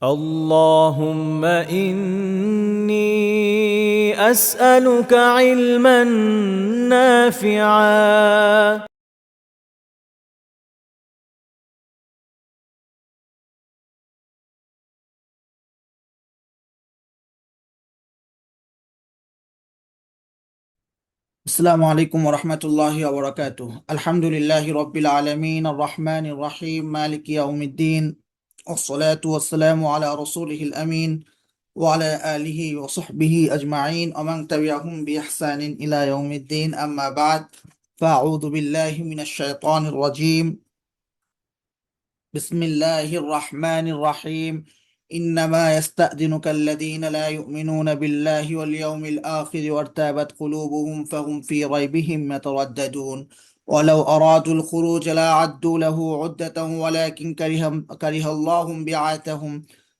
اللهم إني أسألك علما نافعا. السلام عليكم ورحمة الله وبركاته. الحمد لله رب العالمين الرحمن الرحيم مالك يوم الدين، والصلاة والسلام على رسوله الأمين وعلى آله وصحبه أجمعين ومن تبعهم بإحسان إلى يوم الدين. أما بعد، فأعوذ بالله من الشيطان الرجيم. بسم الله الرحمن الرحيم. إنما يستأذنك الذين لا يؤمنون بالله واليوم الآخر وارتابت قلوبهم فهم في ريبهم يترددون. ولو أرادوا الخروج لأعدوا له عدة ولكن كره الله بعاثهم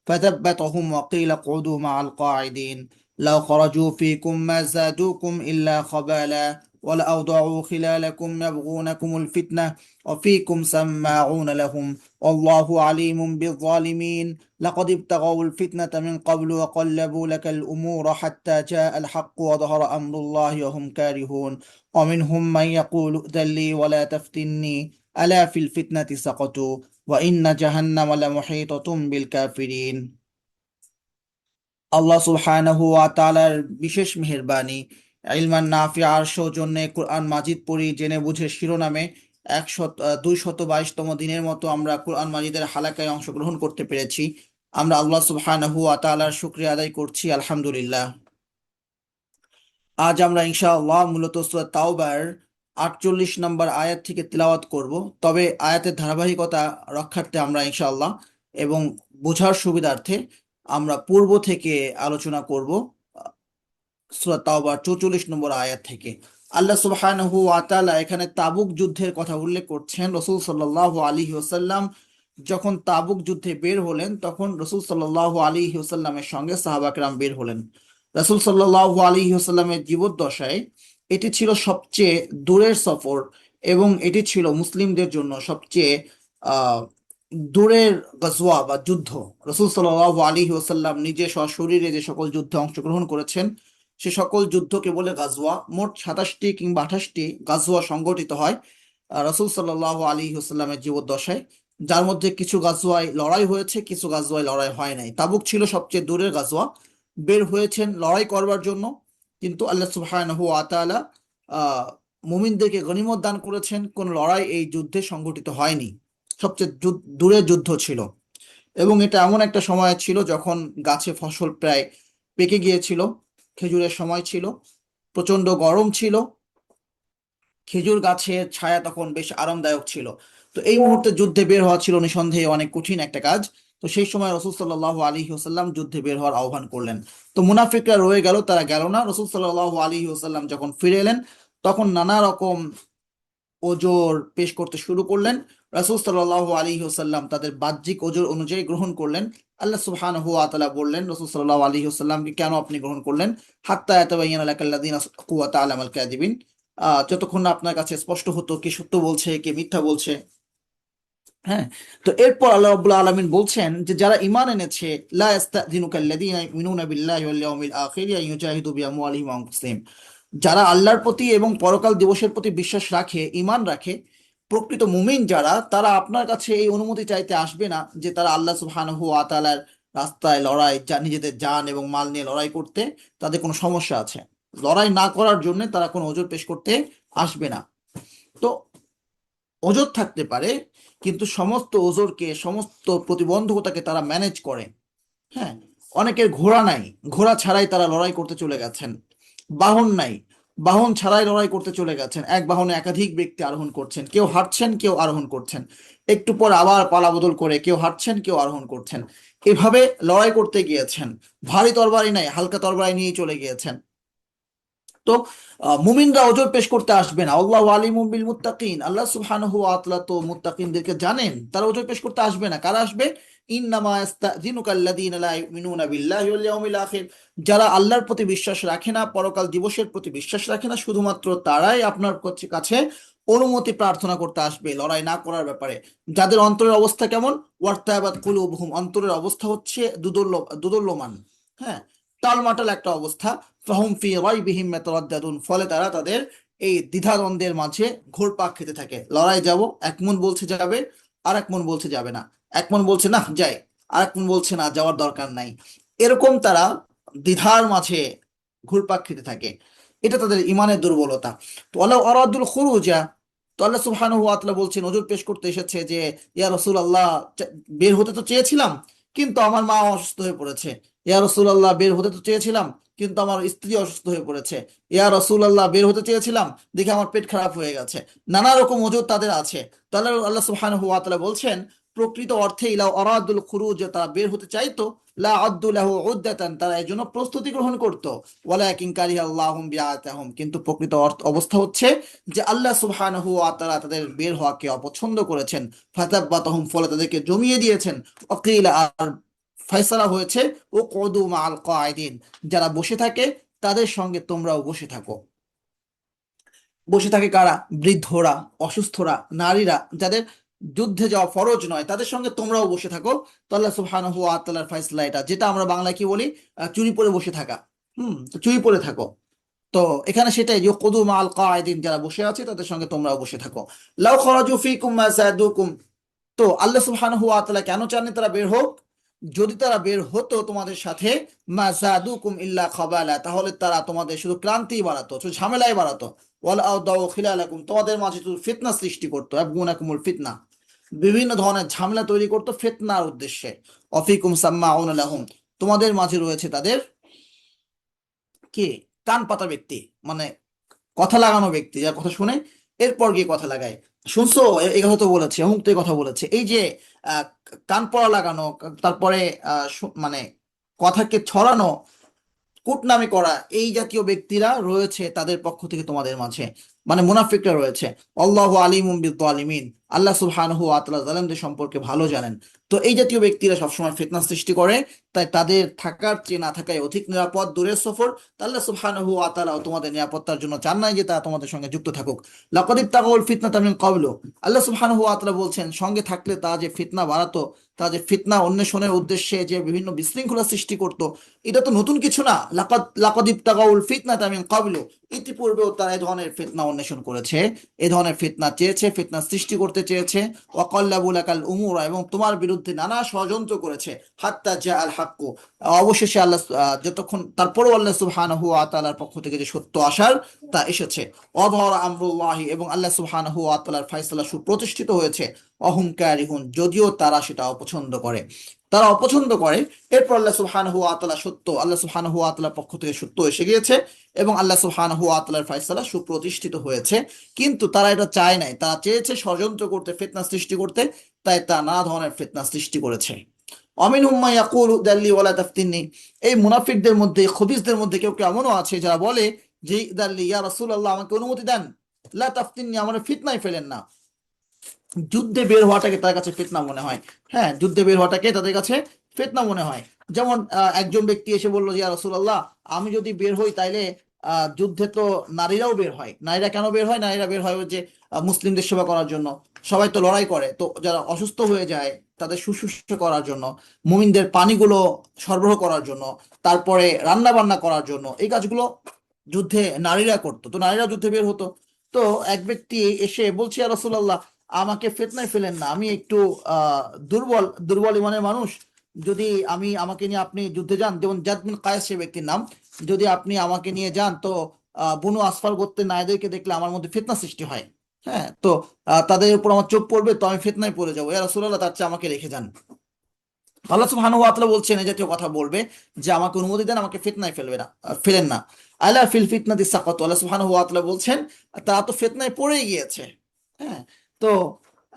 فثبتهم وقيل اقعدوا مع القاعدين. لو خرجوا فيكم ما زادوكم إلا خبالا ولأوضعوا خلالكم يبغونكم الفتنة وفيكم سماعون لهم والله عليم بالظالمين. لقد ابتغوا الفتنة من قبل وقلبوا لك الأمور حتى جاء الحق وظهر أمر الله وهم كارهون. ومنهم من يقول ائذن لي ولا تفتني ألا في الفتنة سقطوا وإن جهنم لمحيطة بالكافرين. আল্লাহ সুবহানাহু ওয়া তাআলার বিশেষ মেহেরবানি, ইলমান নাফিআর সৌজন্যে কোরআন মাজিদ পড়ি জেনে বুঝে শিরোনামে 222তম দিনের মতো আমরা কোরআন মাজিদের হালাকায় অংশগ্রহণ করতে পেরেছি। আমরা আল্লাহ সুবহানাহু ওয়া তাআলার শুকরিয়া আদায় করছি, আলহামদুলিল্লাহ। আজ আমরা ইনশাআল্লাহ মূলত সূরা তাওবার 48 নম্বর আয়াত থেকে তিলাওয়াত করব। তবে আয়াতের ধারাবাহিকতা রক্ষার্থে আমরা ইনশাআল্লাহ এবং বোঝার সুবিধার্থে আমরা পূর্ব থেকে আলোচনা করব। সূরা তাওবার 44 নম্বর আয়াত থেকে আল্লাহ সুবহানাহু ওয়া তাআলা এখানে তাবুক যুদ্ধের কথা উল্লেখ করছেন। রাসূল সাল্লাল্লাহু আলাইহি ওয়াসাল্লাম যখন তাবুক যুদ্ধে বের হলেন, তখন রাসূল সাল্লাল্লাহু আলাইহি ওয়াসাল্লামের সঙ্গে সাহাবা কেরাম বের হলেন। রাসূল সাল্লাল্লাহু আলাইহি ওয়াসাল্লামের জীবদ্দশায় এটি ছিল সবচেয়ে দূরের সফর এবং এটি ছিল মুসলিমদের জন্য সবচেয়ে আহ দূরের গজওয়া বা যুদ্ধ। রাসূল সাল্লাল্লাহু আলাইহি ওয়াসাল্লাম নিজে সশরীরে যে সকল যুদ্ধে অংশগ্রহণ করেছেন সে সকল যুদ্ধকে বলে গাজওয়া। মোট 27টি কিংবা 28টি গাজওয়া সংগঠিত হয় রাসূল সাল্লাল্লাহু আলাইহি ওয়াসাল্লামের জীবদ্দশায়, যার মধ্যে কিছু গাজওয়ায় লড়াই হয়েছে, কিছু গাজওয়ায় লড়াই হয় নাই। তাবুক ছিল সবচেয়ে দূরের গাজওয়া। বের হয়েছেন লড়াই করবার জন্য, কিন্তু আল্লাহ সুবহানাহু ওয়া তাআলা মুমিনদেরকে গনিমত দান করেছেন। কোন লড়াই এই যুদ্ধে সংগঠিত হয়নি, সবচেয়ে দূরের যুদ্ধ ছিল। এবং এটা এমন একটা সময় ছিল যখন গাছে ফসল প্রায় পেকে গিয়েছিল, খেজুরের সময় ছিল, প্রচন্ড গরম ছিল, খেজুর গাছের ছায়া তখন বেশ আরামদায়ক ছিল। তো এই মুহূর্তে যুদ্ধে বের হওয়া ছিল নিঃসন্দেহে অনেক কঠিন একটা কাজ। তো সেই সময় রাসূল সাল্লাল্লাহু আলাইহি ওয়াসাল্লাম যুদ্ধে বের হওয়ার আহ্বান করলেন। তো মুনাফিকরা রয়ে গেল, তারা গেল না। রাসূল সাল্লাল্লাহু আলাইহি ওয়াসাল্লাম যখন ফিরে এলেন, তখন নানা রকম ওজোর পেশ করতে শুরু করলেন। রাসূল সাল্লাল্লাহু আলাইহি ওয়াসাল্লাম তাদের বাহ্যিক ওজোর অনুযায়ী গ্রহণ করলেন। আল্লাহ সুবহানাহু ওয়া তাআলা বললেন রাসূল সাল্লাল্লাহু আলাইহি ওয়াসাল্লামকে কেন আপনি গ্রহণ করলেন? হাত্তা ইয়াতাবায়ানা লাকাল্লাযিনা সাদাকু ওয়া তা'লামাল কাযিবিন। যতক্ষণ না আপনার কাছে স্পষ্ট হতো কে সত্য বলছে কে মিথ্যা বলছে। হ্যাঁ, তো এরপর আল্লাহ রাব্বুল আলামিন বলছেন যে যারা ঈমান এনেছে, লা ইস্তাযিনুকাল্লাযিনা ইউমিনুনা বিল্লাহি ওয়াল ইয়াউমিল আখির আন ইউজাহিদু বিআমওয়ালিহিম ওয়া আনফুসিহিম। যারা আল্লাহর প্রতি এবং পরকাল দিবসের প্রতি বিশ্বাস রাখে, ঈমান রাখে, প্রকৃত মুমিন যারা, তারা আপনার কাছে এই অনুমতি চাইতে আসবে না যে তারা আল্লাহ সুবহানাহু ওয়া তাআলার রাস্তায় লড়াই, নিজেদের জান এবং মাল নিয়ে লড়াই করতে তাদের কোনো সমস্যা আছে। লড়াই না করার জন্য তারা কোনো ওজর পেশ করতে আসবে না। তো ওজর থাকতে পারে, কিন্তু সমস্ত ওজরকে, সমস্ত প্রতিবন্ধকতাকে তারা ম্যানেজ করে। হ্যাঁ, অনেকের ঘোড়া নাই, ঘোড়া ছাড়াই তারা লড়াই করতে চলে গেছেন। বাহন নাই, বাহন ছাড়াই লড়াই করতে চলে গেছেন। এক বাহনে একাধিক ব্যক্তি আরোহণ করছেন, কেউ হাঁটছেন কেউ আরোহণ করছেন, একটু পর আবার পালা বদল করে কেউ হাঁটছেন কেউ আরোহণ করছেন, এভাবে লড়াই করতে গিয়েছেন। ভারী তরবারি নাই, হালকা তরবারি নিয়ে চলে গিয়েছেন। তো মুমিনরা ওজর পেশ করতে আসবে না। আল্লাহু আলিমুম বিল মুত্তাকিন, আল্লাহ সুবহানাহু ওয়া তাআলা তো মুত্তাকিনদেরকে জানেন, তারা ওজর পেশ করতে আসবে না। কারা আসবে? ইন্নামা ইস্তাযিনুকাল্লাযিনা লা ইউমিনুনা বিল্লাহি ওয়াল ইয়াউমিল আখির। যারা আল্লাহর প্রতি বিশ্বাস রাখে না, পরকাল দিবসের প্রতি বিশ্বাস রাখে না, শুধুমাত্র তারাই আপনার কাছে অনুমতি প্রার্থনা করতে আসবে লড়াই না করার ব্যাপারে। যাদের অন্তরের অবস্থা কেমন? ওয়ার্তাবাদ কুলুবুহুম, অন্তরের অবস্থা হচ্ছে দুদুল্যমান, হ্যাঁ, টালমাটাল একটা অবস্থা। ফাহুম ফি রাইবিহিম ইয়াতারাদ্দাদুন, ফলে তারা তাদের এই দ্বিধাদ্বন্দ্বের মাঝে ঘুরপাক খেতে থাকে। লড়াই যাব, এক মন বলছে যাবে, আর এক মন বলছে যাবে না, এক মন বলছে না যাই, আর এক মন বলছে না যাওয়ার দরকার নাই। এরকম তারা দ্বিধার মাঝে ঘুরপাক খেতে থাকে। এটা তাদের ইমানের দুর্বলতা। তো আল্লাহ আরাদুল খুরুজা, তো আল্লাহ সুবহানাহু ওয়া তাআলা বলছেন, নজর পেশ করতে এসেছে যে ইয়া রাসূলুল্লাহ, বের হতে তো চেয়েছিলাম কিন্তু আমার মা অসুস্থ হয়ে পড়েছে। ইয়া রাসূলুল্লাহ, বের হতে তো চেয়েছিলাম কিন্তু আমার স্ত্রী অসুস্থ হয়ে পড়েছে। ইয়া রাসূলুল্লাহ, বের হতে চেয়েছিলাম দেখে আমার পেট খারাপ হয়ে গেছে। নানা রকম ওজোর তাদের আছে। তাহলে আল্লাহ সুবহানাহু ওয়া তাআলা বলছেন, প্রকৃত অর্থে ইলা আরাদুল খুরুজ, তারা বের হতে চাইতো, লা আদ্দু লাহু উদ্দাতান, তারা এর জন্য প্রস্তুতি গ্রহণ করত। ওয়ালাকিন কারিহাল্লাহুম বিআতাহুম, কিন্তু প্রকৃত অবস্থা হচ্ছে যে আল্লাহ সুবহানাহু ওয়া তাআলা তাদের বের হওয়াকে অপছন্দ করেছেন। ফাতাব্বাতাহুম, ফলে তাদেরকে জমিয়ে দিয়েছেন। ওয়াকিলা, আর ফয়সালা হয়েছে, ও কদু মাআল কায়দিন, যারা বসে থাকে তাদের সঙ্গে তোমরাও বসে থাকো। বসে থাকে কারা? বৃদ্ধরা, অসুস্থরা, নারীরা, যাদের যুদ্ধে যাওয়া ফরজ নয়, তাদের সঙ্গে তোমরাও বসে থাকো। তো আল্লাহ সুবহানাহু ওয়া তাআলার ফয়সালা এটা, যেটা আমরা বাংলায় কি বলি, চুরি পরে বসে থাকা। তো চুরি পরে থাকো। তো এখানে সেটাই যে কুদু মাল কায়দিন, যারা বসে আছে তাদের সঙ্গে তোমরাও বসে থাকো। লাউ খরাজু ফিকুম মা যাদুকুম, তো আল্লাহ সুবহানাহু ওয়া তাআলা কেন চাননি তারা বের হোক? যদি তারা বের হতো তোমাদের সাথে, মা যাদুকুম ইল্লা খাবালা, তাহলে তারা তোমাদের শুধু ক্লান্তি বাড়াতো, শুধু ঝামেলাই বাড়াতো। ওয়াল আওদাউ খিলালাকুম, তোমাদের মাঝে শুধু ফিতনা সৃষ্টি করতো, ইয়াবগুনাকুমুল ফিতনা, বিভিন্ন ধরনের ঝামেলা তৈরি করতো ফিতনার উদ্দেশ্যে। অফিকুম সাম্মাউনা লাহুম, তোমাদের মাঝে রয়েছে তাদের কি, কান পাতা ব্যক্তি, মানে কথা লাগানো ব্যক্তি, যার কথা শুনে এরপর গিয়ে কথা লাগায়। শুনছো, এই কথা তো বলেছে, অমুক তো এই কথা বলেছে, এই যে আহ, কান পড়া লাগানো, তারপরে মানে কথাকে ছড়ানো, কুটনামি করা, এই জাতীয় ব্যক্তিরা রয়েছে তাদের পক্ষ থেকে তোমাদের মাঝে, মানে মুনাফিকরা রয়েছে। আল্লাহু আলিমুম বিয-যালিমিন, আল্লাহ সুবহানাহু ওয়া তাআলা জালেমদের সম্পর্কে ভালো জানেন। তো এই জাতীয় ব্যক্তিরা সবসময় ফিতনা সৃষ্টি করে, তাই তাদের থাকার চেয়ে না থাকাই অধিক নিরাপদ। দূরের সফর, তা আল্লাহ সুবহানাহু ওয়া তাআলা তোমাদের নিরাপত্তার জন্য চান নাই যে তারা তোমাদের সঙ্গে যুক্ত থাকুক। লাকাদ ইবতাগাউল ফিতনাতা মিন ক্বাবলু, আল্লাহ সুবহানাহু ওয়া তাআলা বলছেন, সঙ্গে থাকলে তা যে ফিতনা বাড়াতো, তা যে ফিতনা অন্বেষণের উদ্দেশ্যে যে বিভিন্ন বিশৃঙ্খলা সৃষ্টি করত, এটা তো নতুন কিছু না। লাকাদ লাকাদ ইবতাগাউল ফিতনাতা মিন ক্বাবলু, ইতিপূর্বেও তারা এই ধরনের ফিতনা অন্বেষণ করেছে, এই ধরনের ফিতনা চেয়েছে, ফিতনা সৃষ্টি করতে চেয়েছে। ওয়াকাল্লাবু লাকাল উমুরা, এবং তোমার বিরুদ্ধে নানা ষড়যন্ত্র করেছে। হাত্তা জা আল হাক্কু, অবশেষে আল্লাহ যতক্ষণ, তারপরেও আল্লাহ সুবহানাহু ওয়া তাআলার পক্ষ থেকে যে সত্য আসার তা এসেছে। অযহরা আমরুল্লাহি, এবং আল্লাহ সুবহানাহু ওয়া তাআলার ফয়সালা সুপ্রতিষ্ঠিত হয়েছে। অহুম কারিহুন, যদিও তারা সেটা অপছন্দ করে, তারা অপছন্দ করে। এরপর আল্লাহ সুবহানাহু ওয়া তাআলা সত্য, আল্লাহ সুবহানাহু ওয়া তাআলার পক্ষ থেকে সত্য এসে গিয়েছে, এবং আল্লাহ সুবহানাহু ওয়া তাআলার ফয়সালা সুপ্রতিষ্ঠিত হয়েছে। কিন্তু তারা এটা চায় নাই, তারা চেয়েছে ষড়যন্ত্র করতে, ফিতনা সৃষ্টি করতে, তাই তারা নানা ধরনের ফিতনা সৃষ্টি করেছে। অমিনহুম মান ইয়াকুলু দাল্লি ওয়ালা তাফতিননি, এই মুনাফিকদের মধ্যে, খবিসদের মধ্যে কেউ কেউ এমনও আছে যারা বলে যে দাল্লি, ইয়া রাসূলুল্লাহ, আমাকে অনুমতি দেন, লা তাফতিননি, আমার ফিতনায় ফেলেন না। যুদ্ধে বের হওয়াটাকে তাদের কাছে ফিতনা মনে হয়। হ্যাঁ, যুদ্ধে বের হওয়াটাকে তাদের কাছে ফিতনা মনে হয়। যেমন একজন ব্যক্তি এসে বললো যে ইয়া রাসূলুল্লাহ, আমি যদি বের হই তাইলে যুদ্ধে তো নারীরাও বের হয়। নারীরা কেন বের হয়? নারীরা বের হয় ওই যে মুসলিমদের সেবা করার জন্য। সবাই তো লড়াই করে, তো যারা অসুস্থ হয়ে যায় তাদের শুশ্রূষা করার জন্য, মুমিনদের পানিগুলো সরবরাহ করার জন্য, তারপরে রান্না বান্না করার জন্য, এই কাজগুলো যুদ্ধে নারীরা করতো। তো নারীরা যুদ্ধে বের হতো। তো এক ব্যক্তি এসে বলছে, ইয়া রাসূলুল্লাহ, আমাকে ফিতনায় ফেলেন না, আমি একটু দুর্বল দুর্বল ইমানের মানুষ। যদি আমাকে নিয়ে আপনি যুদ্ধে যান, যেমন জাদ বিন কায়েস সে ব্যক্তির নাম, যদি আপনি আমাকে নিয়ে যান তো বনু আসফার গোত্রের নারীদেরকে দেখলে আমার মধ্যে ফিতনা সৃষ্টি হয়। হ্যাঁ, তো তাদের উপর আমার চোখ পড়বে, তো আমি ফিতনায় পড়ে যাবো। ইয়া রাসূলুল্লাহ, তার চেয়ে আমাকে রেখে যান। আল্লাহ সুবহানাহু ওয়া তাআলা বলছেন এই জাতীয় কথা বলবে যে আমাকে অনুমতি দেন, আমাকে ফিতনায় ফেলবে না, ফেলেন না। আলা ফিল ফিতনাতি সাকাতু, আল্লাহ সুবহানাহু ওয়া তাআলা বলছেন তারা তো ফিতনায় পড়েই গিয়েছে। হ্যাঁ, তো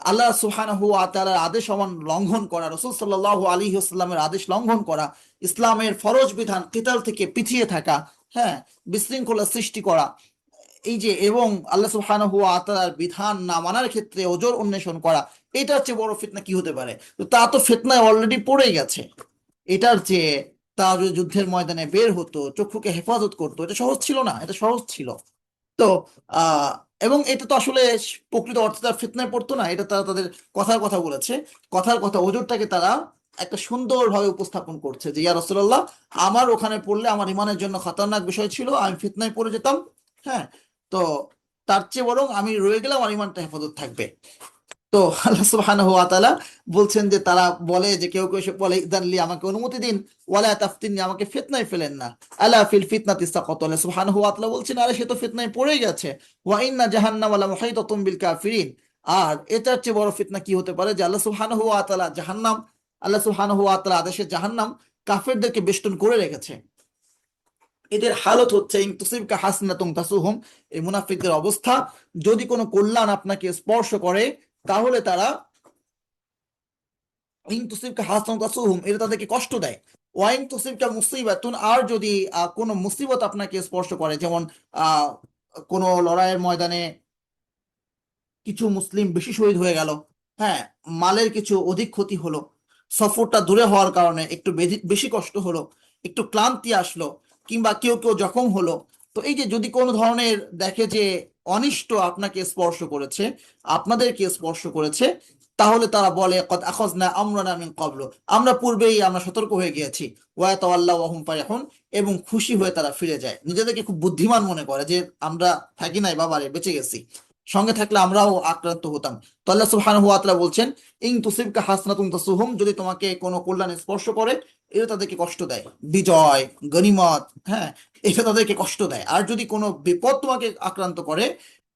আল্লাহ সুবহানাহু ওয়া তাআলার আদেশ লঙ্ঘন করা, রাসূল সাল্লাল্লাহু আলাইহি ওয়াসাল্লামের আদেশ লঙ্ঘন করা, ইসলামের ফরজ বিধান কিতাল থেকে পিছিয়ে থাকা, হ্যাঁ, বিশৃঙ্খলা সৃষ্টি করা, এই যে, এবং আল্লাহ সুবহানাহু ওয়া তাআলার বিধান না মানার ক্ষেত্রে ওজর অন্বেষণ করা, এটার চেয়ে বড় ফিতনা কি হতে পারে? তো তা তো ফিতনায় অলরেডি পড়ে গেছে। এটার চেয়ে তা যদি যুদ্ধের ময়দানে বের হতো, চক্ষুকে হেফাজত করতো, এটা সহজ ছিল না? এটা সহজ ছিল। তো এবং এটা তো আসলে প্রকৃত অর্থে তার ফিতনায় পড়তো না, এটা তারা তাদের কথার কথা বলেছে, কথার কথা ওজোরটাকে তারা একটা সুন্দরভাবে উপস্থাপন করছে যে ইয়া রাসূলুল্লাহ, আমার ওখানে পড়লে আমার ইমানের জন্য খতরনাক বিষয় ছিল, আমি ফিতনায় পড়ে যেতাম। হ্যাঁ, তো তার চেয়ে বরং আমি রয়ে গেলে আমার ইমানটা হেফাজত থাকবে। তো আল্লাহ সুবহানাহু ওয়া তাআলা বলছেন যে তারা বলে যে কেউ কেউ এসে বলে ইদানলি, আমাকে অনুমতি দিন, ওয়ালা তাফতিননি, আমাকে ফিতনায় ফেলেন না, আলা ফিল ফিতনাতি সাকাতু। আল্লাহ সুবহানাহু ওয়া তাআলা বলছেন আরে সে তো ফিতনায় পড়ে গেছে, ওয়া ইন্না জাহান্নামা লামুহীতাতুম বিল কাফিরিন। আর এটার চেয়ে বড় ফিতনা কি হতে পারে যে আল্লাহ সুবহানাহু ওয়া তাআলা জাহান্নাম, আল্লাহ সুবহানাহু ওয়া তাআলা আদেশে জাহান্নাম কাফেরদেরকে বেষ্টন করে রেখেছে। এদের হালত হচ্ছে ইন তুসিবকা হাসনাতুন তাসুহুম, এই মুনাফিকদের অবস্থা, যদি কোনো কল্যাণ আপনাকে স্পর্শ করে তাহলে তারা ইন তুসিবকা হাসানাতুন তাসুহুম, এটা তাদেরকে কষ্ট দেয়। ওয়াইন তুসিবকা মুসিবাতুন, আর যদি কোনো মুসিবত আপনাকে স্পর্শ করে, যেমন আহ কোনো লড়াইয়ের ময়দানে কিছু মুসলিম বেশি শহীদ হয়ে গেল, হ্যাঁ, মালের কিছু অধিক ক্ষতি হলো, সফরটা দূরে হওয়ার কারণে একটু বেশি কষ্ট হলো, একটু ক্লান্তি আসলো, কিংবা কেউ কেউ জখম হলো। তো এই যে যদি কোনো ধরনের দেখে যে অনিষ্ট আপনাকে স্পর্শ করেছে, আপনাদেরকে স্পর্শ করেছে, তাহলে তারা বলে কদ আখাযনা আমরানা মিন ক্বাবলু, আমরা পূর্বেই আমরা সতর্ক হয়ে গিয়েছি, ওয়া তাওয়াল্লাউ ওয়া হুম ফারিহুন, এবং খুশি হয়ে তারা ফিরে যায়, নিজেদেরকে খুব বুদ্ধিমান মনে করে যে আমরা থাকি নাই বাবারে, বেঁচে গেছি, সঙ্গে থাকলে আমরাও আক্রান্ত হতাম। তো আল্লাহ সুবহানাহু ওয়া তাআলা বলছেন ইন তুসিবকা হাসনাতুন তাসুহুম, যদি তোমাকে কোনো কল্যাণ স্পর্শ করে, এটা তাদেরকে কষ্ট দেয়, বিজয়, গনিমত, হ্যাঁ, এটা তাদেরকে কষ্ট দেয়। আর যদি কোনো বিপদ তোমাকে আক্রান্ত করে,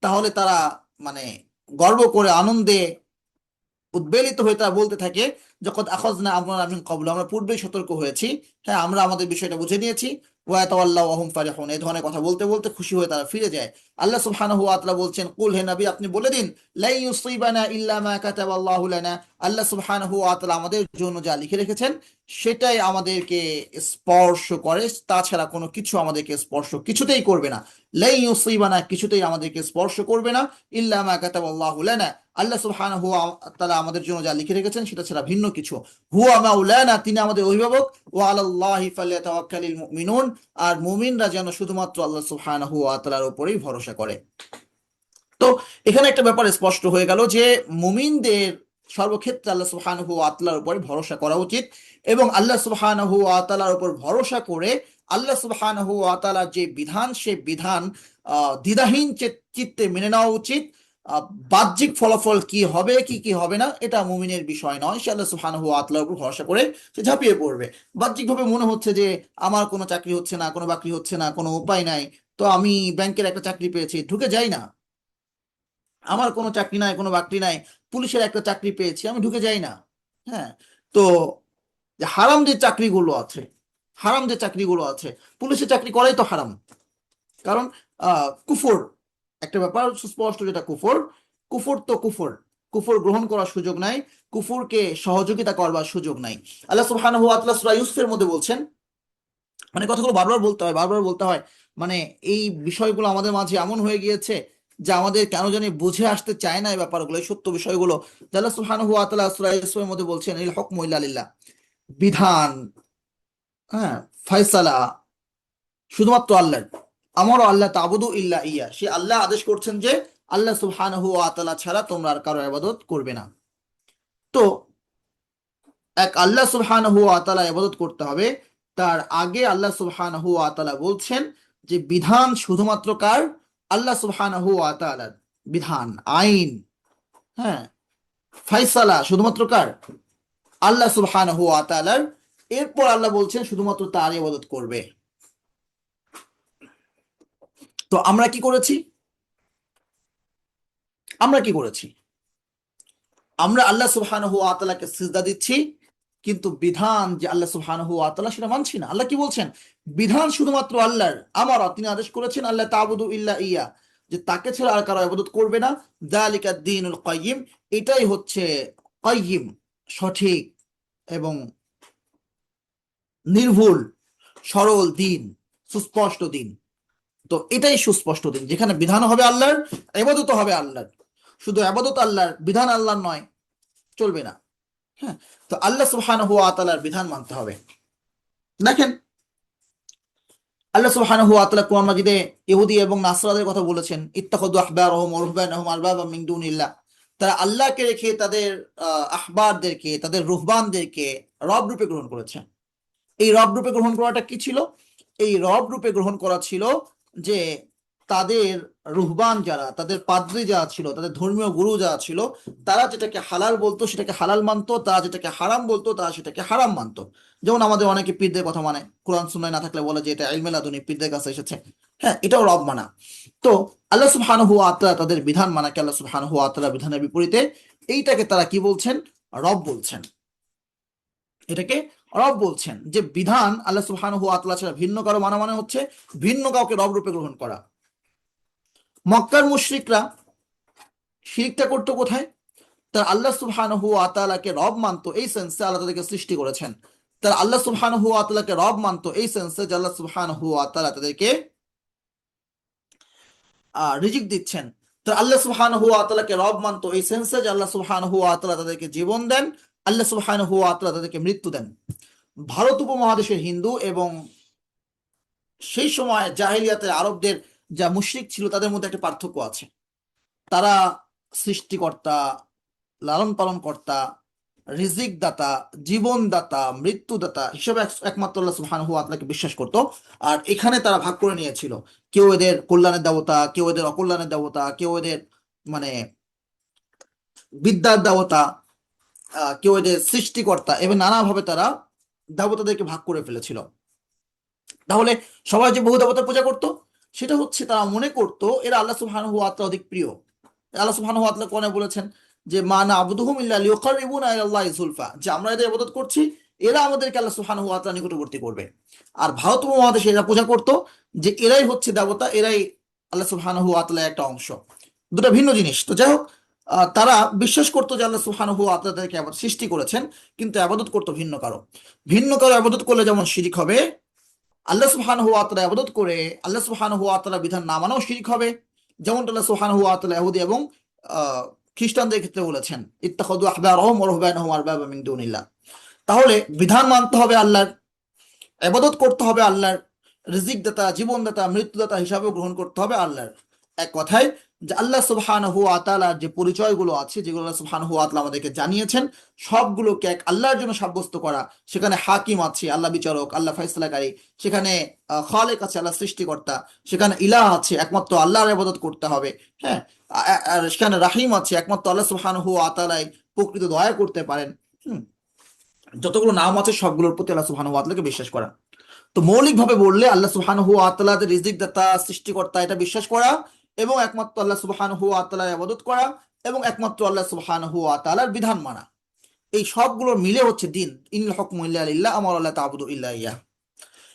তাহলে তারা মানে গর্ব করে আনন্দে উদ্বেলিত হয়ে তারা বলতে থাকে যখন আখাযনা আমরানা মিন ক্বাবলু, আমরা পূর্বেই সতর্ক হয়েছি, হ্যাঁ, আমরা আমাদের বিষয়টা বুঝে নিয়েছি, ওয়া তাওয়াল্লাউ ওয়া হুম ফারিহুন, এই ধরনের কথা বলতে বলতে খুশি হয়ে তারা ফিরে যায়। আল্লাহ সুবহানাহু ওয়া তাআলা বলছেন কুল, হে নবী আপনি বলে দিন, লা ইউসিবানা ইল্লা মা কাতাবাল্লাহু লানা, আল্লাহ সুবহানাহু ওয়া তাআলা আমাদের জন্য যা লিখে রেখেছেন সেটাই আমাদেরকে স্পর্শ করে, তাছাড়া কোনো কিছু আমাদেরকে স্পর্শ কিছুতেই করবে না। লা ইউসিবানা, কিছুতেই আমাদেরকে স্পর্শ করবে না, ইল্লা মা কাতাবাল্লাহু লানা, আল্লাহ সুবহানাহু ওয়া তাআলা আমাদের জন্য যা লিখে রেখেছেন সেটা ছাড়া ভিন্ন কিছু। হুয়া মাওলানা, তিনি আমাদের অভিভাবক, ওয়া আলাল্লাহি ফালিয়াতাওয়াক্কালিল মুমিনুন, আর মুমিনরা যেন শুধুমাত্র আল্লাহ সুবহানাহু ওয়া তাআলার উপরেই ভরসা করে। তো এখানে একটা ব্যাপার স্পষ্ট হয়ে গেল যে মুমিনদের সর্বক্ষেত্রে আল্লাহ সুবহানাহু ওয়া তাআলার উপরে ভরসা করা উচিত, এবং আল্লাহ সুবহানাহু ওয়া তাআলার উপর ভরসা করে আল্লাহ সুবহানাহু ওয়া তাআলার যে বিধান, সে বিধান দ্বিধাহীন চিত্তে মেনে নেওয়া উচিত। আহ, বাহ্যিক ফলাফল কি হবে কি কি হবে না এটা মুমিনের বিষয় নয়, সে আল্লাহ সুবহানাহু ওয়া তাআলার উপর ভরসা করে সে ঝাঁপিয়ে পড়বে। বাহ্যিকভাবে মনে হচ্ছে যে আমার কোনো চাকরি হচ্ছে না, কোনো বাকরি হচ্ছে না, কোনো উপায় নাই, তো আমি ব্যাংকের একটা চাকরি পেয়েছি, ঢুকে যাই না। আমার কোনো চাকরি নাই, কোনো বাকরি নাই, পুলিশের একটা চাকরি পেয়েছি, আমি ঢুকে যাই না। হ্যাঁ, তো যে হারাম যে চাকরিগুলো আছে, হারাম যে চাকরিগুলো আছে, পুলিশের চাকরি করাই তো হারাম, কারণ কুফর একটা ব্যাপার সুস্পষ্ট, যেটা কুফর, কুফর তো কুফর, কুফর গ্রহণ করার সুযোগ নাই, কুফরকে সহযোগিতা করবার সুযোগ নাই। আল্লাহ সুবহানাহু ওয়া তাআলা সূরা ইউসুফের মধ্যে বলছেন, মানে কথাগুলো বারবার বলতে হয়, বারবার বলতে হয়, মানে এই বিষয়গুলো আমাদের মাঝে এমন হয়ে গিয়েছে যে আমাদের কেন জানি বুঝে আসতে চায় না এই ব্যাপারগুলো, এই সত্য বিষয়গুলো। যে আল্লাহ সুবহানাহু ওয়া তাআলা সূরা ইউসুফের মধ্যে বলছেন ইল হুকমু ইল্লা লিল্লাহ, বিধান, হ্যাঁ, ফয়সালা শুধুমাত্র আল্লাহর, আমারও আল্লাহ তাবুদু ইল্লা ইয়া, সে আল্লাহ আদেশ করছেন যে আল্লাহ সুবহানাহু ওয়া তাআলা ছাড়া তোমরা আর কারো ইবাদত করবে না। তো এক আল্লাহ সুবহানাহু ওয়া তাআলা ইবাদত করতে হবে, তার আগে আল্লাহ সুবহানাহু ওয়া তাআলা বলছেন যে বিধান শুধুমাত্র কার, আল্লাহ সুবহানাহু ওয়া তাআলার বিধান, আইন, হ্যাঁ, ফায়সালা শুধুমাত্র কার, আল্লাহ সুবহানাহু ওয়া তাআলার। এরপর আল্লাহ বলছেন শুধুমাত্র তার ইবাদত করবে। তো আমরা কি করেছি, আমরা কি করেছি, আমরা আল্লাহ সুবহানাহু ওয়া তাআলাকে সিজদা দিচ্ছি, কিন্তু বিধান যে আল্লাহ সুবহানাহু ওয়া তাআলা সেটা মানছি না। আল্লাহ কি বলছেন, বিধান শুধুমাত্র আল্লাহর, আমার তিনি আদেশ করেছেন আল্লাহ তাবুদু ইল্লা ইয়া, যে তাকে ছাড়া আর কারো ইবাদত করবে না, যালিকা দ্বীনুল কাইয়িম, এটাই হচ্ছে কাইয়িম, সঠিক এবং নির্ভুল, সরল দিন, সুস্পষ্ট দিন। তো এটাই সুস্পষ্ট দিন, যেখানে বিধান হবে আল্লাহর, ইবাদত হবে আল্লাহর, শুধু ইবাদত আল্লাহর, বিধান আল্লাহর নয়, চলবে না। হ্যাঁ, তো আল্লাহ সুবহানাহু ওয়া তাআলার বিধান মানতে হবে। দেখেন আল্লাহ সুবহানাহু ওয়া তাআলা কোরআন মাজিদে ইহুদি এবং নাসরাদের কথা বলেছেন, ইত্তাখাযু আহবারহুম ওয়া রুহবানাহুম আরবাবাম মিন দুনিল্লাহ। তারা আল্লাহকে রেখে তাদের আহবারদেরকে, তাদের রুহবানদেরকে রব রূপে গ্রহণ করেছে। এই রব রূপে গ্রহণ করাটা কি ছিল? এই রব রূপে গ্রহণ করা ছিল যে তাদের রুহবান যারা, তাদের পাদ্রী যারা ছিল, তাদের ধর্মীয় গুরু যারা ছিল, তারা যেটাকে হালাল বলতো সেটাকে হালাল মানতো, তারা যেটাকে হারাম বলতো তারা সেটাকে হারাম মানতো। যেমন আমাদের অনেকে পীরদের কথা মানে, কোরআন সুন্নাহ না থাকলে বলে যে এটা ইলমে লাদুনী, পীরদের কাছে এসেছে। হ্যাঁ, এটাও রব মানা। তো আল্লাহ সুবহানাহু ওয়া তাআলা তাদের বিধান মানাকে আল্লাহ সুবহানাহু ওয়া তাআলা বিধানের বিপরীতে এইটাকে তারা কি বলছেন? রব বলছেন। এটাকে রব বলছেন, যে বিধান আল্লাহ সুবহানাহু ওয়া তাআলা ছাড়া ভিন্ন কারো মানা মানে হচ্ছে ভিন্ন কাউকে রব রূপে গ্রহণ করা। মক্কার মুশরিকরা শিরকটা করতো কোথায়? তারা আল্লাহ সুবহানাহু ওয়া তাআলাকে রব মানতো এই সেন্সে আল্লাহ তাদেরকে সৃষ্টি করেছেন। তারা আল্লাহ সুবহানাহু ওয়া তাআলাকে রব মানতো এই সেন্সে যে আল্লাহ সুবহানাহু ওয়া তাআলা তাদেরকে রিজিক দিচ্ছেন। তারা আল্লাহ সুবহানাহু ওয়া তাআলাকে রব মানতো এই সেন্সে যে আল্লাহ সুবহানাহু ওয়া তাআলা তাদেরকে জীবন দেন, আল্লাহ সুবহানাহু ওয়া তাআলা তাদেরকে মৃত্যু দেন। ভারত উপমহাদেশের হিন্দু এবং সেই সময় জাহেলিয়াতের আরবদের যা মুশরিক ছিল তাদের মধ্যে একটা পার্থক্য আছে। তারা সৃষ্টিকর্তা, লালন পালন কর্তা, রিজিক দাতা, জীবন দাতা, মৃত্যু দাতা হিসেবে একমাত্র আল্লাহ সুবহানাহু ওয়া তাআলাকে বিশ্বাস করত। আর এখানে তারা ভাগ করে নিয়েছিল, কেউ এদের কল্যাণের দেবতা, কেউ এদের অকল্যাণের দেবতা, কেউ এদের মানে বিদ্যার দেবতা, কেউ এদের সৃষ্টিকর্তা, এবং নানাভাবে তারা দেবতাদেরকে ভাগ করে ফেলেছিল। তাহলে সবাই যে বহু দেবতার পূজা করতো, সেটা হচ্ছে তারা মনে করতো এরা আল্লাহ সুবহানাহু ওয়া তাআলা অধিক প্রিয়। আল্লাহ সুবহানাহু ওয়া তাআলা কোরআনে বলেছেন যে মা না'বুদুহুম ইল্লা লিয়ুকাররিবুনা ইলাল্লাহি যুলফা, যে আমরা এদের ইবাদত করছি এরা আমাদেরকে আল্লাহ সুবহানাহু ওয়া তাআলা নিকটবর্তী করবে। আর ভারত উপমহাদেশে এরা পূজা করতো যে এরাই হচ্ছে দেবতা, এরাই আল্লাহ সুবহানাহু ওয়া তাআলার একটা অংশ। দুটো ভিন্ন জিনিস। তো যাই হোক, তারা বিশ্বাস করতো যে আল্লাহ সুবহানাহু ওয়া তাআলা তাদেরকে সৃষ্টি করেছেন, কিন্তু ইবাদত করতো ভিন্ন কারো। ভিন্ন কারো ইবাদত করলে যেমন শিরক হবে, আল্লাহ সুবহানাহু ওয়া তাআলা ইবাদত করে আল্লাহ সুবহানাহু ওয়া তাআলা বিধান না মানাও শিরক হবে। যেমন আল্লাহ সুবহানাহু ওয়া তাআলা ইহুদি এবং খ্রিস্টানদের ক্ষেত্রে বলেছেন, ইত্তাখাযু আহবারহুম ওয়া রুহবানাহুম আরবাবা মিন দুনিল্লাহ। তাহলে বিধান মানতে হবে আল্লাহর, ইবাদত করতে হবে আল্লাহর, রিজিক দাতা, জীবন দাতা, মৃত্যু দাতা হিসাবেও গ্রহণ করতে হবে আল্লাহর। এক কথায় যে আল্লাহ সুবহানাহু ওয়া তাআলার যে পরিচয়গুলো আছে, যেগুলো আল্লাহ সুবহানাহু ওয়া তাআলা আমাদেরকে জানিয়েছেন, সবগুলোকে এক আল্লাহর জন্য সাব্যস্ত করা। সেখানে হাকিম আছে, আল্লাহ বিচারক, আল্লাহ ফয়সালাকারী। সেখানে খালেক আছে, আল্লাহ সৃষ্টিকর্তা। সেখানে ইলাহ আছে, একমাত্র আল্লাহর ইবাদত করতে হবে। হ্যাঁ, আর সেখানে রাহিম আছে, একমাত্র আল্লাহ সুবহানাহু ওয়া তাআলাই প্রকৃত দয়া করতে পারেন। হুম, যতগুলো নাম আছে সবগুলোর প্রতি আল্লাহ সুবহানাহু ওয়া তাআলাকে বিশ্বাস করা। তো মৌলিকভাবে বললে আল্লাহ সুবহানাহু ওয়া তাআলা যে রিজিক দাতা, সৃষ্টিকর্তা, এটা বিশ্বাস করা, এবং একমাত্র আল্লাহ সুবহানাহু ওয়া তাআলার ইবাদত করা, এবং একমাত্র আল্লাহ সুবহানাহু ওয়া তাআলার বিধান মানা, এই সবগুলো মিলে হচ্ছে দিন। ইনিল হুকমু ইল্লা লিল্লাহ আমারা লা তা'বুদু ইল্লা ইয়্যাহ।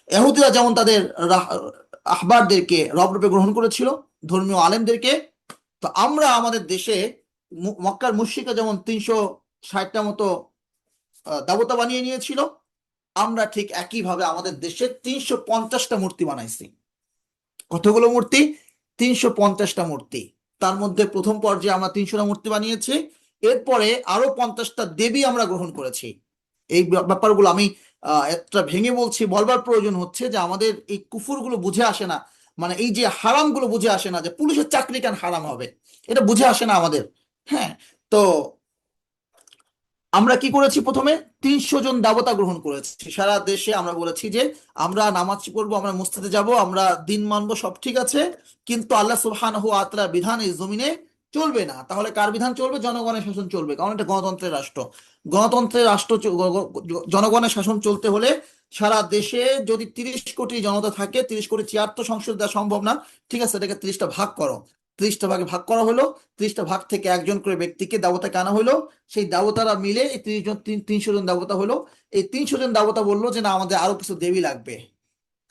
ইহুদিরা যেমন তাদের আহবারদেরকে রব রূপে গ্রহণ করেছিল, ধর্মীয় আলেমদেরকে, তো আমরা আমাদের দেশে মক্কার মুশরিকরা যেমন 360টা মতো দেবতা বানিয়ে নিয়েছিল, আমরা ঠিক একইভাবে আমাদের দেশে 350টা মূর্তি বানাইছি। কতগুলো মূর্তি? 350টা মূর্তি। তার মধ্যে প্রথম পর্যায়ে আমরা 300টা মূর্তি বানিয়েছি, এরপরে আরো 50টা দেবী আমরা গ্রহণ করেছি। এই ব্যাপারগুলো আমি একটা ভেঙে বলছি, বলবার প্রয়োজন হচ্ছে যে আমাদের এই কুফুরগুলো বুঝে আসে না, মানে এই যে হারামগুলো বুঝে আসে না, যে পুলিশের চাকরি কেন হারাম হবে, এটা বুঝে আসে না আমাদের। হ্যাঁ, তো আমরা কি করেছি? প্রথমে 300 জন দেবতা গ্রহণ করেছি সারা দেশে। আমরা বলেছি যে আমরা নামাজ পড়বো, আমরা মসজিদে যাব, আমরা দিন মানবো, সব ঠিক আছে, কিন্তু আল্লাহ সুবহানাহু ওয়া তাআলার বিধান এই জমিনে চলবে না। তাহলে কার বিধান চলবে? জনগণের শাসন চলবে, কারণ এটা গণতন্ত্রের রাষ্ট্র। গণতন্ত্রের রাষ্ট্র জনগণের শাসন চলতে হলে সারা দেশে যদি 30 কোটি জনতা থাকে, 30 কোটি চেয়ার তো সংসদ দেওয়া সম্ভব না। ঠিক আছে, এটাকে 30টা ভাগ করো। 30টা ভাগে ভাগ করা হলো, 30টা ভাগ থেকে একজন করে ব্যক্তিকে দেবতাকে আনা হলো। সেই দেবতারা মিলে এই 300 জন দেবতা হলো। এই 300 জন দেবতা বললো যে না, আমাদের আরো কিছু দেবী লাগবে।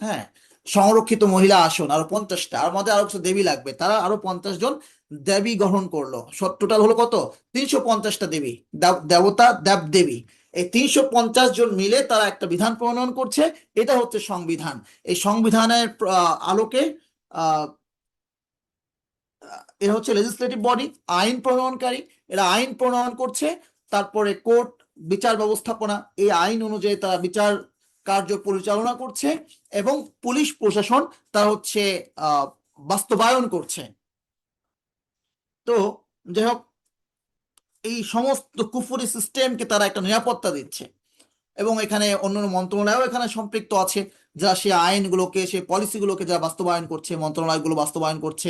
হ্যাঁ, সংরক্ষিত মহিলা আসন আরো 50টা, আর আমাদের আরো কিছু দেবী লাগবে। তারা আরো 50 জন দেবী গ্রহণ করলো। টোটাল হলো কত? 350টা দেবী, দেবতা, দেব দেবী। এই 350 জন মিলে তারা একটা বিধান প্রণয়ন করছে। এটা হচ্ছে সংবিধান। এই সংবিধানের আলোকে আহ এরা হচ্ছে লেজিসলেটিভ বডি, আইন প্রণয়নকারী। এরা আইন প্রণয়ন করছে, তারপরে কোর্ট, বিচার ব্যবস্থাপনা, এই আইন অনুযায়ী তারা বিচার কার্য পরিচালনা করছে এবং পুলিশ প্রশাসন তারা হচ্ছে বাস্তবায়ন করছে। তো যাই হোক, এই সমস্ত কুফরি সিস্টেমকে তারা একটা নিরাপত্তা দিচ্ছে এবং এখানে অন্যান্য মন্ত্রণালয়ও এখানে সম্পৃক্ত আছে, যারা সে আইনগুলোকে, সে পলিসিগুলোকে যারা বাস্তবায়ন করছে, মন্ত্রণালয়গুলো বাস্তবায়ন করছে,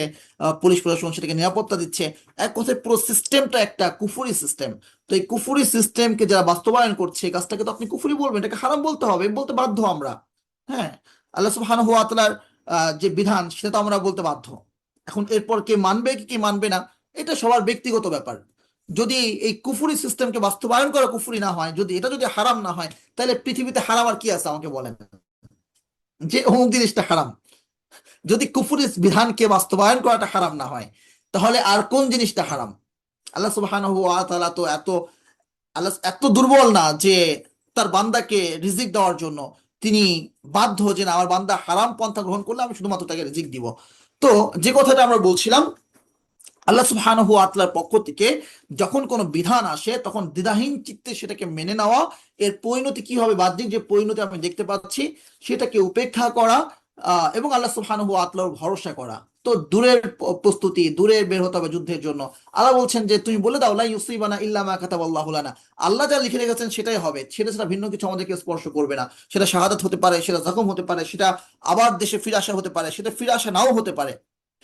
পুলিশ প্রশাসন সেটাকে নিরাপত্তা দিচ্ছে। এক কথায় পুরো সিস্টেমটা একটা কুফরি সিস্টেম। তো এই কুফরি সিস্টেমকে যারা বাস্তবায়ন করছে, এই কাজটাকে তো আপনি কুফরি বলবেন, এটাকে হারাম বলতে হবে, বলতে বাধ্য আমরা। হ্যাঁ, আল্লাহ সুবহানাহু ওয়া তাআলার যে বিধান সেটা তো আমরা বলতে বাধ্য। এখন এরপর কে মানবে কি কে মানবে না, এটা সবার ব্যক্তিগত ব্যাপার। যদি এই কুফরি সিস্টেমকে বাস্তবায়ন করা কুফরি না হয়, যদি এটা যদি হারাম না হয়, তাহলে পৃথিবীতে হারাম আর কি আছে আমাকে বলেন, যে অমুক জিনিসটা হারাম। যদি কুফরি বিধানকে বাস্তবায়ন করাটা হারাম না হয়, তাহলে আর কোন জিনিসটা হারাম? আল্লাহ সুবহানাহু ওয়া তাআলা তো আল্লাহ এত দুর্বল না যে তার বান্দাকে রিজিক দেওয়ার জন্য তিনি বাধ্য যে না, আমার বান্দা হারাম পন্থা গ্রহণ করলে আমি শুধুমাত্র তাকে রিজিক দিব। তো যে কথাটা আমরা বলছিলাম, আল্লাহ সুবহানাহু ওয়া তাআলার পক্ষ থেকে যখন কোনো বিধান আসে তখন দ্বিধাহীন চিত্তে সেটাকে মেনে নেওয়া, এর পরিণতি কি হবে, বাহ্যিক যে পরিণতি আমি দেখতে পাচ্ছি সেটাকে উপেক্ষা করা, এবং আল্লাহ সুবহানাহু ওয়া তাআলার ভরসা করা। তো দূরের প্রস্তুতি, দূরে বের হতে হবে যুদ্ধের জন্য। আল্লাহ বলছেন যে তুমি বলে দাও, লা ইউসিবানা ইল্লা মা কাতাবাল্লাহু লানা, আল্লাহ যা লিখে রেখেছেন সেটাই হবে, সেটা ছাড়া ভিন্ন কিছু আমাদেরকে স্পর্শ করবে না। সেটা শাহাদাত হতে পারে, সেটা জখম হতে পারে, সেটা আবার দেশে ফিরে আসা হতে পারে, সেটা ফিরে আসা নাও হতে পারে।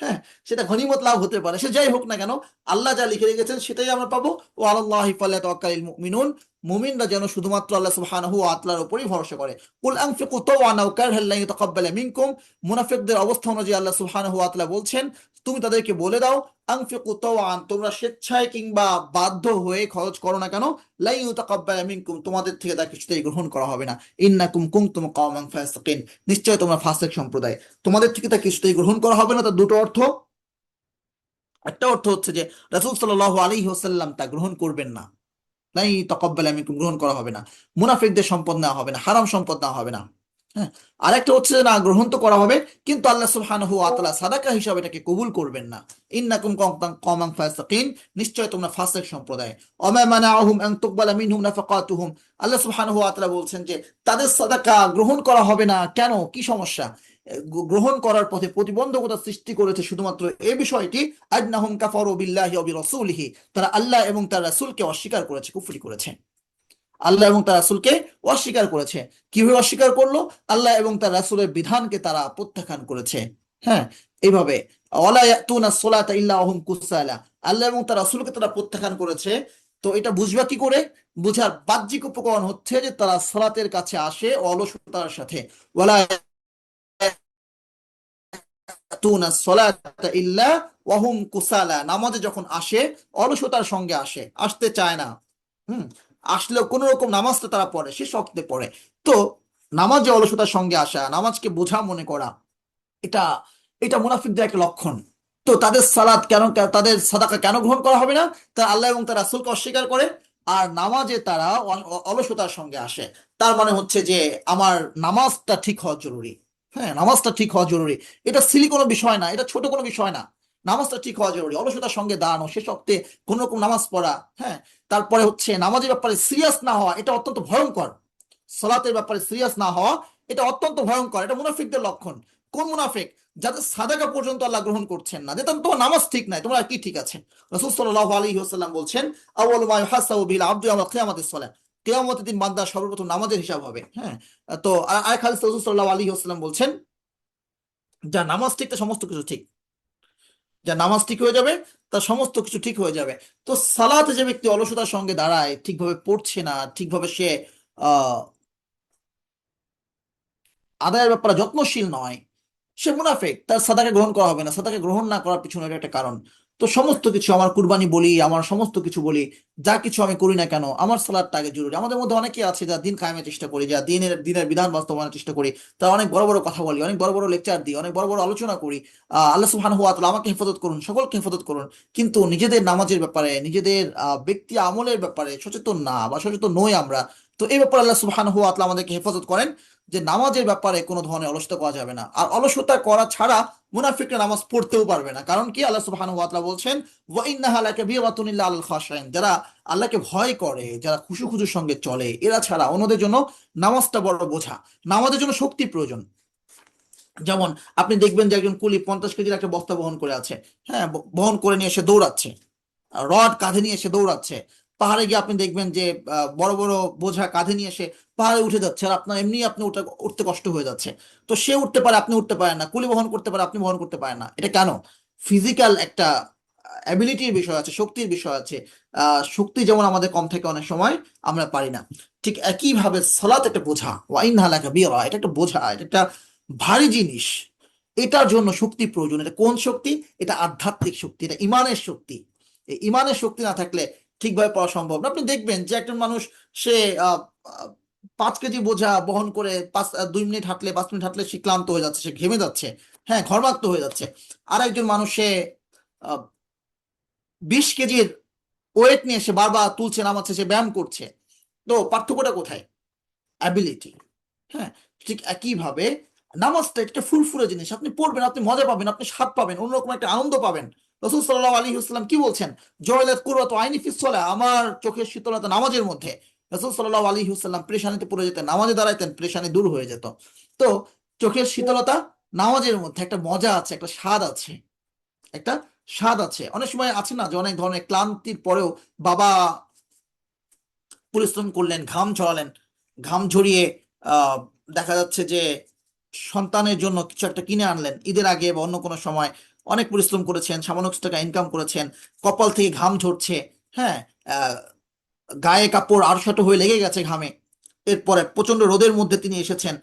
হ্যাঁ, সেটা গনিমত লাভ হতে পারে, সে যাই হোক না কেন, আল্লাহ যা লিখে রেখেছেন সেটাই আমরা পাবো। ও আলাল্লাহি ফালিয়াতাওয়াক্কালিল মুমিনুন, মুমিনরা যেন শুধুমাত্র আল্লাহ সুবহানাহু ওয়া তাআলার উপরই ভরসা করে। কুল আনফিকু তাওআন আও কারহান লা ইউতাকাব্বালা মিনকুম, মুনাফিকদের অবস্থা অনুযায়ী আল্লাহ সুবহানাহু ওয়া তাআলা বলছেন তুমি তাদেরকে বলে দাও, আনফিকু তাওআন, তোমরা স্বেচ্ছায় কিংবা বাধ্য হয়ে খরচ করো না কেন, লা ইউতাকাব্বালা মিনকুম, তোমাদের থেকে তা কিছুতেই গ্রহণ করা হবে না। ইন্নাকুম কুনতুম কওমান ফাসিকিন, নিশ্চয় তোমরা ফাসিক সম্প্রদায়, তোমাদের থেকে তা কিছুতেই গ্রহণ করা হবে না। তার দুটো অর্থ। একটা অর্থ হচ্ছে যে রাসূল সাল্লাল্লাহু আলাইহি ওয়াসাল্লাম তা গ্রহণ করবেন না, নাই তাকাব্বালা মিনকুম, গ্রহণ করা হবে না। মুনাফিকদের সম্পদ নেওয়া হবে না, হারাম সম্পদ নেওয়া হবে না। হ্যাঁ, আরেকটা হচ্ছে যে না, গ্রহণ তো করা হবে কিন্তু আল্লাহ সুবহানাহু ওয়া তাআলা সাদাকা হিসাবে এটাকে কবুল করবেন না। ইন্নাকুম কওমান ফাসিকিন, নিশ্চয় তোমরা ফাসিক সম্প্রদায়। ওমা মানাআহুম আন তুকবালা মিনহুম নাফাকাতুহুম, আল্লাহ সুবহানাহু ওয়া তাআলা বলছেন যে তাদের সাদাকা গ্রহণ করা হবে না কেন, কি সমস্যা? গ্রহণ করার পথে প্রতিবন্ধকতা সৃষ্টি করেছে শুধুমাত্র এই বিষয়টি, আন্নাহুম কাফারু বিল্লাহি ওয়া বিরাসূলিহি, তারা আল্লাহ এবং তার রাসূলকে অস্বীকার করেছে, কুফরি করেছে। আল্লাহ এবং তার রাসূলকে অস্বীকার করেছে। কিভাবে অস্বীকার করলো? আল্লাহ এবং তার রাসূলের বিধানকে তারা প্রত্যাখ্যান করেছে। হ্যাঁ, এইভাবে ওয়ালা ইয়াতুনা সলাতা ইল্লা ওয়া হুম কুসালা, আল্লাহ এবং তার রাসূলকে তারা প্রত্যাখ্যান করেছে। তো এটা বুঝবা কি করে? বুঝার বাহ্যিক উপকরণ হচ্ছে যে তারা সালাতের কাছে আসে অলসতার সাথে। ওয়ালা ইয়াতুনা সলাতা ইল্লা ওয়া হুম কুসালা, নামাজে যখন আসে অলসতার সঙ্গে আসে, আসতে চায় না। হুম, আসলেও কোন রকম নামাজটা তারা পড়ে, সে শক্তে পড়ে। তো নামাজে অলসতার সঙ্গে আসা, নামাজকে বোঝা মনে করা, এটা এটা মুনাফিকদের একটা লক্ষণ। তো তাদের সালাত কেন, তাদের সাদাকা কেন গ্রহণ করা হবে না? তারা আল্লাহ এবং তার রাসূলকে অস্বীকার করে আর নামাজে তারা অলসতার সঙ্গে আসে। তার মানে হচ্ছে যে আমার নামাজটা ঠিক হওয়া জরুরি। হ্যাঁ, নামাজটা ঠিক হওয়া জরুরি, এটা সিলি কোনো বিষয় না, এটা ছোট কোনো বিষয় না। নামাজটা ঠিক হওয়া জরুরি, অলসতার সঙ্গে দাঁড়ানো, সে সপ্তাহে কোন রকম নামাজ পড়া। হ্যাঁ, তারপরে হচ্ছে নামাজের ব্যাপারে সিরিয়াস না হওয়া, এটা অত্যন্ত ভয়ঙ্কর। সালাতের ব্যাপারে সিরিয়াস না হওয়া, এটা অত্যন্ত ভয়ঙ্কর, এটা মুনাফিকদের লক্ষণ। কোন মুনাফিক? যাদের সাদাকা পর্যন্ত আল্লাহ গ্রহণ করছেন না, যে তোমার নামাজ ঠিক নাই, তোমার আর কি ঠিক আছে? রাসূল সাল্লাল্লাহু আলাইহি ওয়াসাল্লাম বলছেন, আউয়ালু মা ইউহাসাবু বিল আবদু ইয়াউমাল কিয়ামাতিস সালাহ, কিয়ামতের দিন বান্দার সর্বপ্রথম নামাজের হিসাব হবে। হ্যাঁ, তো আর খালিদ রাসূল সাল্লাল্লাহু আলাইহি ওয়াসাল্লাম বলছেন, যা নামাজ ঠিক তার সমস্ত কিছু ঠিক, যা নামাজ ঠিক হয়ে যাবে তার সমস্ত কিছু ঠিক হয়ে যাবে। তো সালাতে যে ব্যক্তি অলসতার সঙ্গে দাঁড়ায়, ঠিকভাবে পড়ছে না, ঠিকভাবে সে আহ আদায়ের ব্যাপারে যত্নশীল নয়, সে মুনাফিক, তার সাদাকে গ্রহণ করা হবে না। সাদাকে গ্রহণ না করার পিছনে এটা একটা কারণ। তো সমস্ত কিছু, আমার কুরবানি বলি, আমার সমস্ত কিছু বলি, যা কিছু আমি করি না কেন, আমার সালাদটা আগে জরুরি। আমাদের মধ্যে অনেকে আছে যা দিন কায়েমের চেষ্টা করি, যা দিনের দিনের বিধান বাস্তবায়নের চেষ্টা করি, তারা অনেক বড় বড় কথা বলি, অনেক বড় বড় লেকচার দিই, অনেক বড় বড় আলোচনা করি, আল্লাহ সুবহানাহু ওয়া তাআলা আমাকে হেফাজত করুন, সকলকে হেফাজত করুন, কিন্তু নিজেদের নামাজের ব্যাপারে, নিজেদের ব্যক্তি আমলের ব্যাপারে সচেতন না বা সচেতন নই আমরা। তো এই ব্যাপারে আল্লাহ সুবহানাহু ওয়া তাআলা আমাদেরকে হেফাজত করেন যে নামাজের ব্যাপারে কোনো ধরনের অলসতা করা যাবে না। আর অলসতা করা ছাড়া মুনাফিকরা নামাজ পড়তেও পারবে না। কারণ কি, আল্লাহ সুবহানাহু ওয়া তাআলা বলছেন ওয়া ইন্নাহা লাকাবীরাতুন ইল্লা আলাল খাশিঈন, যারা আল্লাহকে ভয় করে, যারা খুশু খুশুর সঙ্গে চলে, এরা ছাড়া অন্যদের জন্য নামাজটা বড় বোঝা। নামাজের জন্য শক্তি প্রয়োজন। যেমন আপনি দেখবেন যে একজন কুলি 50 কেজির একটা বস্তা বহন করে আছে, হ্যাঁ, বহন করে নিয়ে এসে দৌড়াচ্ছে, রড কাঁধে নিয়ে এসে দৌড়াচ্ছে। পাহাড়ে গিয়ে আপনি দেখবেন যে বড় বড় বোঝা কাঁধে নিয়ে এসে পাহাড়ে উঠে যাচ্ছে, আর আপনার এমনি আপনি উঠতে কষ্ট হয়ে যাচ্ছে। তো সে উঠতে পারে, আপনি উঠতে পারেন না, কুলি বহন করতে পারে, আপনি বহন করতে পারেন না। এটা কেন? ফিজিক্যাল একটা অ্যাবিলিটির বিষয় আছে, শক্তির বিষয় আছে। শক্তি যেমন আমাদের কম থাকে অনেক সময়, আমরা পারি না। ঠিক একইভাবে সালাত একটা বোঝা, ওয়াইন্নাহা লাকাবীরা, এটা একটা বোঝা, এটা একটা ভারী জিনিস। এটার জন্য শক্তি প্রয়োজন। এটা কোন শক্তি? এটা আধ্যাত্মিক শক্তি, এটা ইমানের শক্তি। এই ইমানের শক্তি না থাকলে ঠিকভাবে পড়া সম্ভব না। আপনি দেখবেন যে একজন মানুষ, সে আহ, আহ, 5 কেজি বোঝা বহন করে 2 মিনিট হাঁটলে, 5 মিনিট হাঁটলে সে ক্লান্ত হয়ে যাচ্ছে, সে ঘেমে যাচ্ছে, হ্যাঁ, ঘর্মাক্ত হয়ে যাচ্ছে। আর একজন মানুষ, সে 20 কেজির ওয়েট নিয়ে সে বারবার তুলছে নামাচ্ছে, সে ব্যায়াম করছে। তো পার্থক্যটা কোথায়? অ্যাবিলিটি। হ্যাঁ, ঠিক একইভাবে নামাজটা একটা ফুরফুরে জিনিস। আপনি পড়বেন, আপনি মজা পাবেন, আপনি স্বাদ পাবেন, অন্যরকম একটা আনন্দ পাবেন। রাসূল সাল্লাল্লাহু আলাইহি ওয়াসাল্লাম কি বলছেন? জয়লাত কুররাতু আইনি ফিস সালাহ, আমার চোখের শীতলতা নামাজের মধ্যে। রাসূল সাল্লাল্লাহু আলাইহি ওয়াসাল্লাম পেরেশানিতে পড়ে যেতেন, নামাজে দাঁড়াইতেন, পেরেশানি দূর হয়ে যেত। তো চোখের শীতলতা নামাজের মধ্যে একটা মজা আছে, একটা স্বাদ আছে, একটা স্বাদ আছে। অনেক সময় আছে না যে অনেক ধরনের ক্লান্তির পরেও বাবা পরিশ্রম করলেন, ঘাম ঝরালেন, ঘাম ঝরিয়ে আহ দেখা যাচ্ছে যে সন্তানের জন্য কিছু একটা কিনে আনলেন ঈদের আগে বা অন্য কোনো সময়। অনেক পরিশ্রম করেছেন, সামান্য কিছু টাকা ইনকাম করেছেন, কপাল থেকে ঘাম ঝরছে, হ্যাঁ, আহ গায়ে কাপড় আড়সাটো হয়ে লেগে গেছে ঘামে। এরপরে প্রচন্ড রোদের মধ্যে তিনি এসেছেন,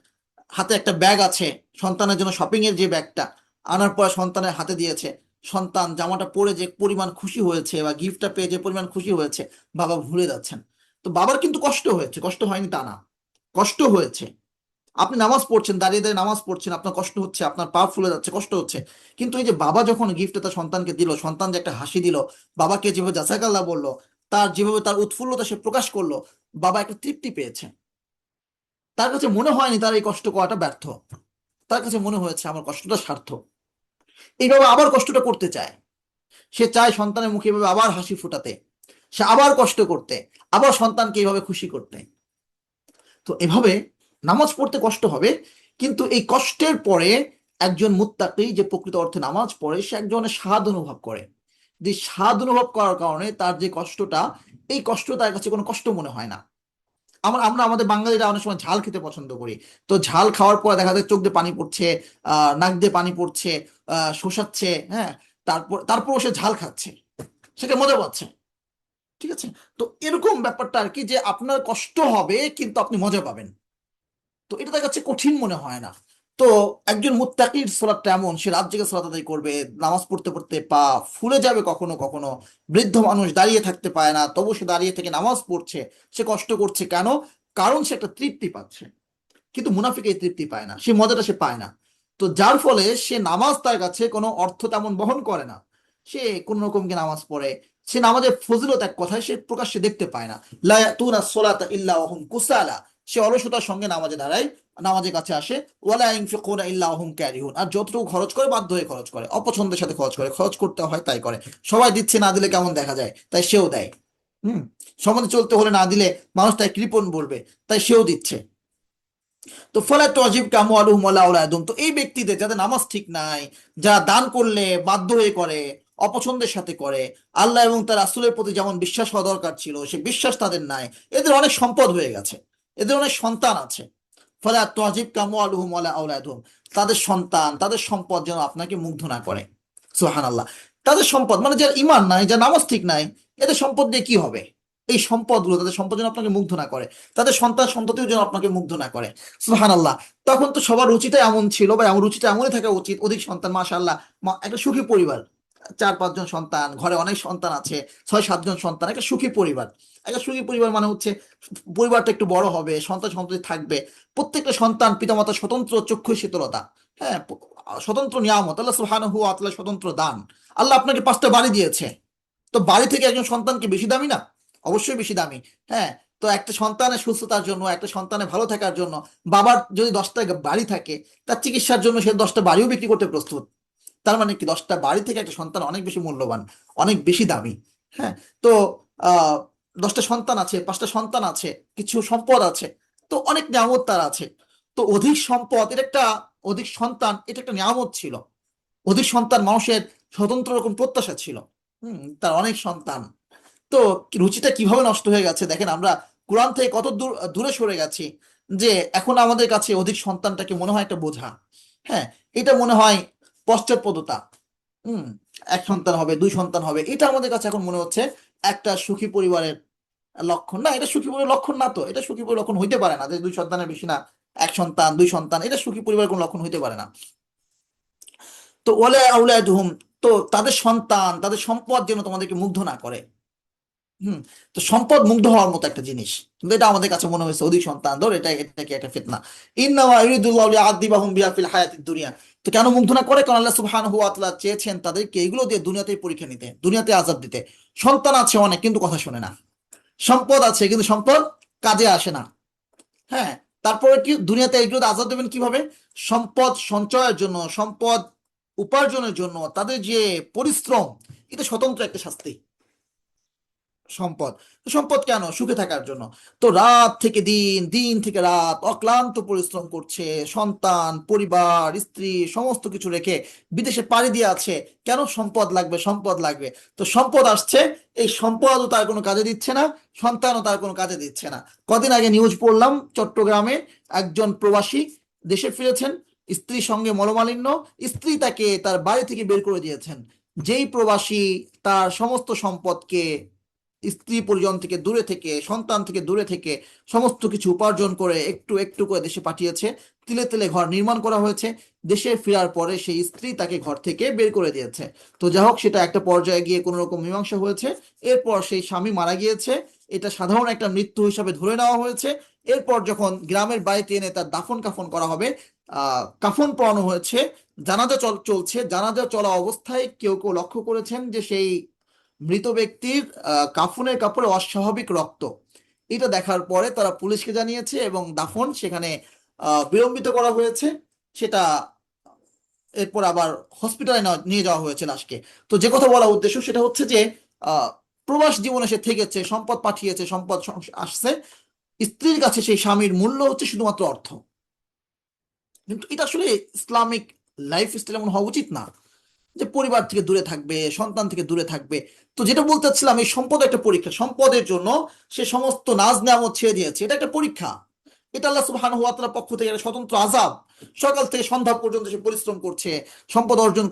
হাতে একটা ব্যাগ আছে, সন্তানের জন্য শপিং এর যে ব্যাগটা আনার পর সন্তানের হাতে দিয়েছে। সন্তান জামাটা পরে যে পরিমাণ খুশি হয়েছে বা গিফটটা পেয়ে যে পরিমাণ খুশি হয়েছে, বাবা ভুলে যাচ্ছেন। তো বাবার কিন্তু কষ্ট হয়েছে, কষ্ট হয়নি তা না, কষ্ট হয়েছে। আপনি নামাজ পড়ছেন, দাঁড়িয়ে দাঁড়িয়ে নামাজ পড়ছেন, আপনার কষ্ট হচ্ছে, আপনার পা ফুলে যাচ্ছে, কষ্ট হচ্ছে। কিন্তু এই যে বাবা যখন গিফটটা তার সন্তানকে দিল, সন্তান যে একটা হাসি দিল, বাবাকে যেভাবে জাযাকাল্লাহ বললো, তার যেভাবে তার উৎফুল্লতা সে প্রকাশ করলো, বাবা একটা তৃপ্তি পেয়েছে। তার কাছে মনে হয়নি তার এই কষ্ট করাটা ব্যর্থ, তার কাছে মনে হয়েছে আমার কষ্টটা সার্থক। এইভাবে আবার কষ্টটা করতে চায়, সে চায় সন্তানের মুখে এভাবে আবার হাসি ফোটাতে, সে আবার কষ্ট করতে, আবার সন্তানকে এইভাবে খুশি করতে। তো এভাবে নামাজ পড়তে কষ্ট হবে, কিন্তু এই কষ্টের পরে একজন মুত্তাকি যে প্রকৃত অর্থে নামাজ পড়ে, সে এক ধরনের স্বাদ অনুভব করে। যে স্বাদ অনুভব করার কারণে তার যে কষ্টটা, এই কষ্ট তার কাছে কোনো কষ্ট মনে হয় না। আমরা আমাদের বাঙালিরা অনেক সময় ঝাল খেতে পছন্দ করি। তো ঝাল খাওয়ার পর দেখা যায় চোখ দিয়ে পানি পড়ছে, নাক দিয়ে পানি পড়ছে, শোষাচ্ছে, হ্যাঁ, তারপর সে ঝাল খাচ্ছে, সেটা মজা পাচ্ছে। ঠিক আছে? তো এরকম ব্যাপারটা আর কি, যে আপনার কষ্ট হবে কিন্তু আপনি মজা পাবেন। তো এটা তার কাছে কঠিন মনে হয় না। তো একজন মুত্তাকির সালাতটা এমন, সে রাত জেগে সালাত আদায় করবে, নামাজ পড়তে পড়তে পা ফুলে যাবে কখনো কখনো। বৃদ্ধ মানুষ দাঁড়িয়ে থাকতে পায় না, তবু সে দাঁড়িয়ে থেকে নামাজ পড়ছে, সে কষ্ট করছে কেন? কারণ সে একটা তৃপ্তি পাচ্ছে। কিন্তু মুনাফিক এই তৃপ্তি পায় না, সে মজাটা সে পায় না। তো যার ফলে সে নামাজ তার কাছে কোনো অর্থ তেমন বহন করে না। সে কোন রকমকে নামাজ পড়ে, সে নামাজের ফজিলত এক কথায় সে প্রকাশ্যে দেখতে পায় না। লা ইয়াতুনা সলাতা ইল্লা ওয়া হুম কুসালা, সে অলসতার সঙ্গে নামাজে দাঁড়ায়, নামাজের কাছে আসে। ওয়ালা ইনফিকুনা ইল্লা ওয়া হুম কারিহুন, আর যতটুকু খরচ করে বাধ্য হয়ে খরচ করে, অপছন্দের সাথে খরচ করে, খরচ করতে হয় তাই করে। সবাই দিচ্ছে, না দিলে কেমন দেখা যায়, তাই সেও দেয়। হুম, সমাজে চলতে হলে না দিলে মানুষ তাই কৃপণ বলবে, তাই সেও দিচ্ছে। তো ফলে তজিব কামু আলুহুম ওয়ালা আওলাদুম, তো এই ব্যক্তিদের যাদের নামাজ ঠিক নাই, যারা দান করলে বাধ্য হয়ে করে, অপছন্দের সাথে করে, আল্লাহ এবং তার রাসূলের প্রতি যেমন বিশ্বাস হওয়া দরকার ছিল সে বিশ্বাস তাদের নাই, এদের অনেক সম্পদ হয়ে গেছে, এদের অনেক সন্তান আছে। ফলে তজিব কামু আলুহুম ওয়ালা আওলাদুম, তাদের সন্তান, তাদের সম্পদ যেন আপনাকে মুগ্ধ না করে। সুবহানাল্লাহ। তাদের সম্পদ মানে যার ইমান নাই, যার নামাজ ঠিক নাই, এদের সম্পদ দিয়ে কি হবে? এই সম্পদগুলো, তাদের সম্পদ যেন আপনাকে মুগ্ধ না করে, তাদের সন্তান সন্ততিও যেন আপনাকে মুগ্ধ না করে। সুবহানাল্লাহ। তখন তো সবার রুচিটা এমন ছিল, বা এমন রুচিটা এমনই থাকা উচিত, অধিক সন্তান, মাশাআল্লাহ, একটা সুখী পরিবার, 4-5 জন সন্তান, ঘরে অনেক সন্তান আছে, 6-7 জন সন্তান, একটা সুখী পরিবার। একটা সুখী পরিবার মানে হচ্ছে পরিবারটা একটু বড় হবে, সন্তান সন্ততি থাকবে, প্রত্যেকটা সন্তান পিতামাতা স্বতন্ত্র চক্ষু শীতলতা, হ্যাঁ, স্বতন্ত্র নিয়ামত, আল্লাহ সুবহানাহু ওয়া তাআলা স্বতন্ত্র দান। আল্লাহ আপনাকে 5টা বাড়ি দিয়েছে, তো বাড়ি থেকে একজন সন্তান কি বেশি দামি না? অবশ্যই বেশি দামি। হ্যাঁ, তো একটা সন্তানের সুস্থতার জন্য, একটা সন্তানের ভালো থাকার জন্য, বাবার যদি 10টা বাড়ি থাকে, তার চিকিৎসার জন্য সে 10টা বাড়িও বিক্রি করতে প্রস্তুত। তার মানে কি 10টা বাড়ি থেকে একটা সন্তান অনেক বেশি মূল্যবান, অনেক বেশি দামি। হ্যাঁ, তো আহ 10টা সন্তান আছে, 5টা সন্তান আছে, কিছু সম্পদ আছে, তো অনেক নিয়ামত তার আছে। তো অধিক সম্পদ এটা একটা, অধিক সন্তান এটা একটা নিয়ামত ছিল। অধিক সন্তান মানুষের স্বতন্ত্র রকম প্রত্যাশা ছিল। তার অনেক সন্তান, তো রুচিটা কিভাবে নষ্ট হয়ে গেছে দেখেন। আমরা কোরআন থেকে কত দূরে সরে গেছি, যে এখন আমাদের কাছে অধিক সন্তানটাকে মনে হয় একটা বোঝা। হ্যাঁ, এটা মনে হয় পশ্চাৎপদতা। হুম, এক সন্তান হবে, দুই সন্তান হবে, এটা আমাদের কাছে এখন মনে হচ্ছে একটা সুখী পরিবারের লক্ষণ। না, এটা সুখী পরিবারের লক্ষণ না, তো এটা সুখী পরিবারের লক্ষণ হইতে পারে না যে দুই সন্তানের বেশি না, এক সন্তান দুই সন্তান, এটা সুখী পরিবারের কোনো লক্ষণ হইতে পারে না। তো ওয়ালা আউলাদুহুম, তো তাদের সন্তান তাদের সম্পদ যেন তোমাদেরকে মুগ্ধ না করে। হুম, তো সম্পদ মুগ্ধ হওয়ার মতো একটা জিনিস, কিন্তু এটা আমাদের কাছে মনে হয়েছে অধিক সন্তান ধর এটাকে একটা ফিতনা। ইন্নামা ইউরিদুল্লাহু লিয়াযিবাহুম বিহা ফিল হায়াতিদ দুনিয়া। তো কেন মুগ্ধ না করে? কারণ আল্লাহ সুবহানাহু ওয়া তাআলা চেয়েছেন তাদেরকে এগুলো দিয়ে দুনিয়াতেই পরীক্ষা নিতে, দুনিয়াতে আযাব দিতে। সন্তান আছে অনেক কিন্তু কথা শোনে না, সম্পদ আছে কিন্তু সম্পদ কাজে আসে না। হ্যাঁ, তারপরে কি দুনিয়াতে এগুলো আযাব দেবেন কিভাবে? সম্পদ সঞ্চয়ের জন্য, সম্পদ উপার্জনের জন্য তাদের যে পরিশ্রম, এটা স্বতন্ত্র একটা শাস্তি। সম্পদ, সম্পদ কেন? সুখে থাকার জন্য। তো রাত থেকে দিন, দিন থেকে রাত অক্লান্ত পরিশ্রম করছে, সন্তান পরিবার স্ত্রী সমস্ত কিছু রেখে বিদেশে পাড়ি দিয়ে আছে। কেন? সম্পদ লাগবে, সম্পদ লাগবে। তো সম্পদ আসছে, এই সম্পদও তার কোনো কাজে দিচ্ছে না, সন্তানও তার কোনো কাজে দিচ্ছে না। কদিন আগে নিউজ পড়লাম, চট্টগ্রামে একজন প্রবাসী দেশে ফিরেছেন, স্ত্রীর সঙ্গে মনোমালিন্য, স্ত্রী তাকে তার বাড়ি থেকে বের করে দিয়েছেন। যেই প্রবাসী তার সমস্ত সম্পদকে স্ত্রী পরিজন থেকে দূরে থেকে, সন্তান থেকে দূরে থেকে সমস্ত কিছু উপার্জন করে একটু একটু করে দেশে পাঠিয়েছে, তিলে তিলে ঘর নির্মাণ করা হয়েছে, দেশে ফেরার পরে সেই স্ত্রী তাকে ঘর থেকে বের করে দিয়েছে। তো যাই হোক, সেটা একটা পর্যায়ে গিয়ে কোনো রকম মীমাংসা হয়েছে। এরপর সেই স্বামী মারা গিয়েছে, এটা সাধারণ একটা মৃত্যু হিসাবে ধরে নেওয়া হয়েছে। এরপর যখন গ্রামের বাড়িতে এনে তার দাফন কাফন করা হবে, কাফন পরানো হয়েছে, জানাজা চলছে, জানাজা চলা অবস্থায় কেউ কেউ লক্ষ্য করেছেন যে সেই মৃত ব্যক্তির কাফনের কাপড়ে অস্বাভাবিক রক্ত। এটা দেখার পরে তারা পুলিশকে জানিয়েছে এবং দাফন সেখানে বিলম্বিত করা হয়েছে। সেটা এরপর আবার হসপিটালে নিয়ে যাওয়া হয়েছে লাশকে। তো যে কথা বলা উদ্দেশ্য সেটা হচ্ছে যে আহ, প্রবাস জীবনে সে থেকেছে, সম্পদ পাঠিয়েছে, সম্পদ আসছে, স্ত্রীর কাছে সেই স্বামীর মূল্য হচ্ছে শুধুমাত্র অর্থ। কিন্তু এটা আসলে ইসলামিক লাইফ স্টাইল এমন হওয়া উচিত না, যে পরিবার থেকে দূরে থাকবে, সন্তান থেকে দূরে থাকবে। তো যেটা বলতে চাচ্ছিলাম, এই সম্পদ একটা পরীক্ষা, সম্পদের জন্য সে সমস্ত নাজ নেয়ামত ছেড়ে দিয়েছে, এটা একটা পরীক্ষা। এটা আল্লাহ সুবহানাহু ওয়া তাআলার পক্ষ থেকে একটা স্বতন্ত্র আযাব। সকাল থেকে সন্ধ্যা পর্যন্ত সে পরিশ্রম করছে, সম্পদ অর্জন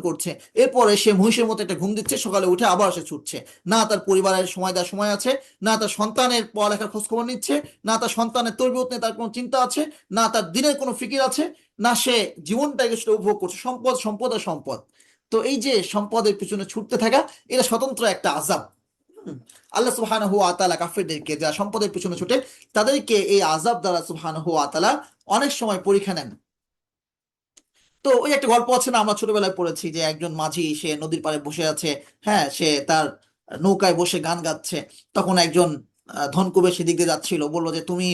করছে, এরপরে সে মহিষের মতো একটা ঘুম দিচ্ছে, সকালে উঠে আবার সে ছুটছে। না তার পরিবারের সময় দেওয়ার সময় আছে, না তার সন্তানের পড়ালেখার খোঁজ খবর নিচ্ছে, না তার সন্তানের তরবিয়ত নিয়ে তার কোনো চিন্তা আছে, না তার দিনের কোনো ফিকির আছে, না সে জীবনটাকে সেটা উপভোগ করছে। সম্পদ সম্পদ আর সম্পদ। তো এই যে সম্পদের পিছনে ছুটতে থাকা, এটা স্বতন্ত্র একটা আযাব। হুম, আল্লাহ সুবহানাহু ওয়া তাআলা কাফেরদেরকে, যারা সম্পদের পিছনে ছুটে, তাদেরকে এই আযাব দ্বারা সুবহানাহু ওয়া তাআলা অনেক সময় পরীক্ষা নেন। তো ওই একটা গল্প আছে না, আমরা ছোটবেলায় পড়েছি, যে একজন মাঝি সে নদীর পাড়ে বসে আছে। হ্যাঁ, সে তার নৌকায় বসে গান গাচ্ছে। তখন একজন ধনকুবের সেদিক দিয়ে যাচ্ছিল, বললো যে তুমি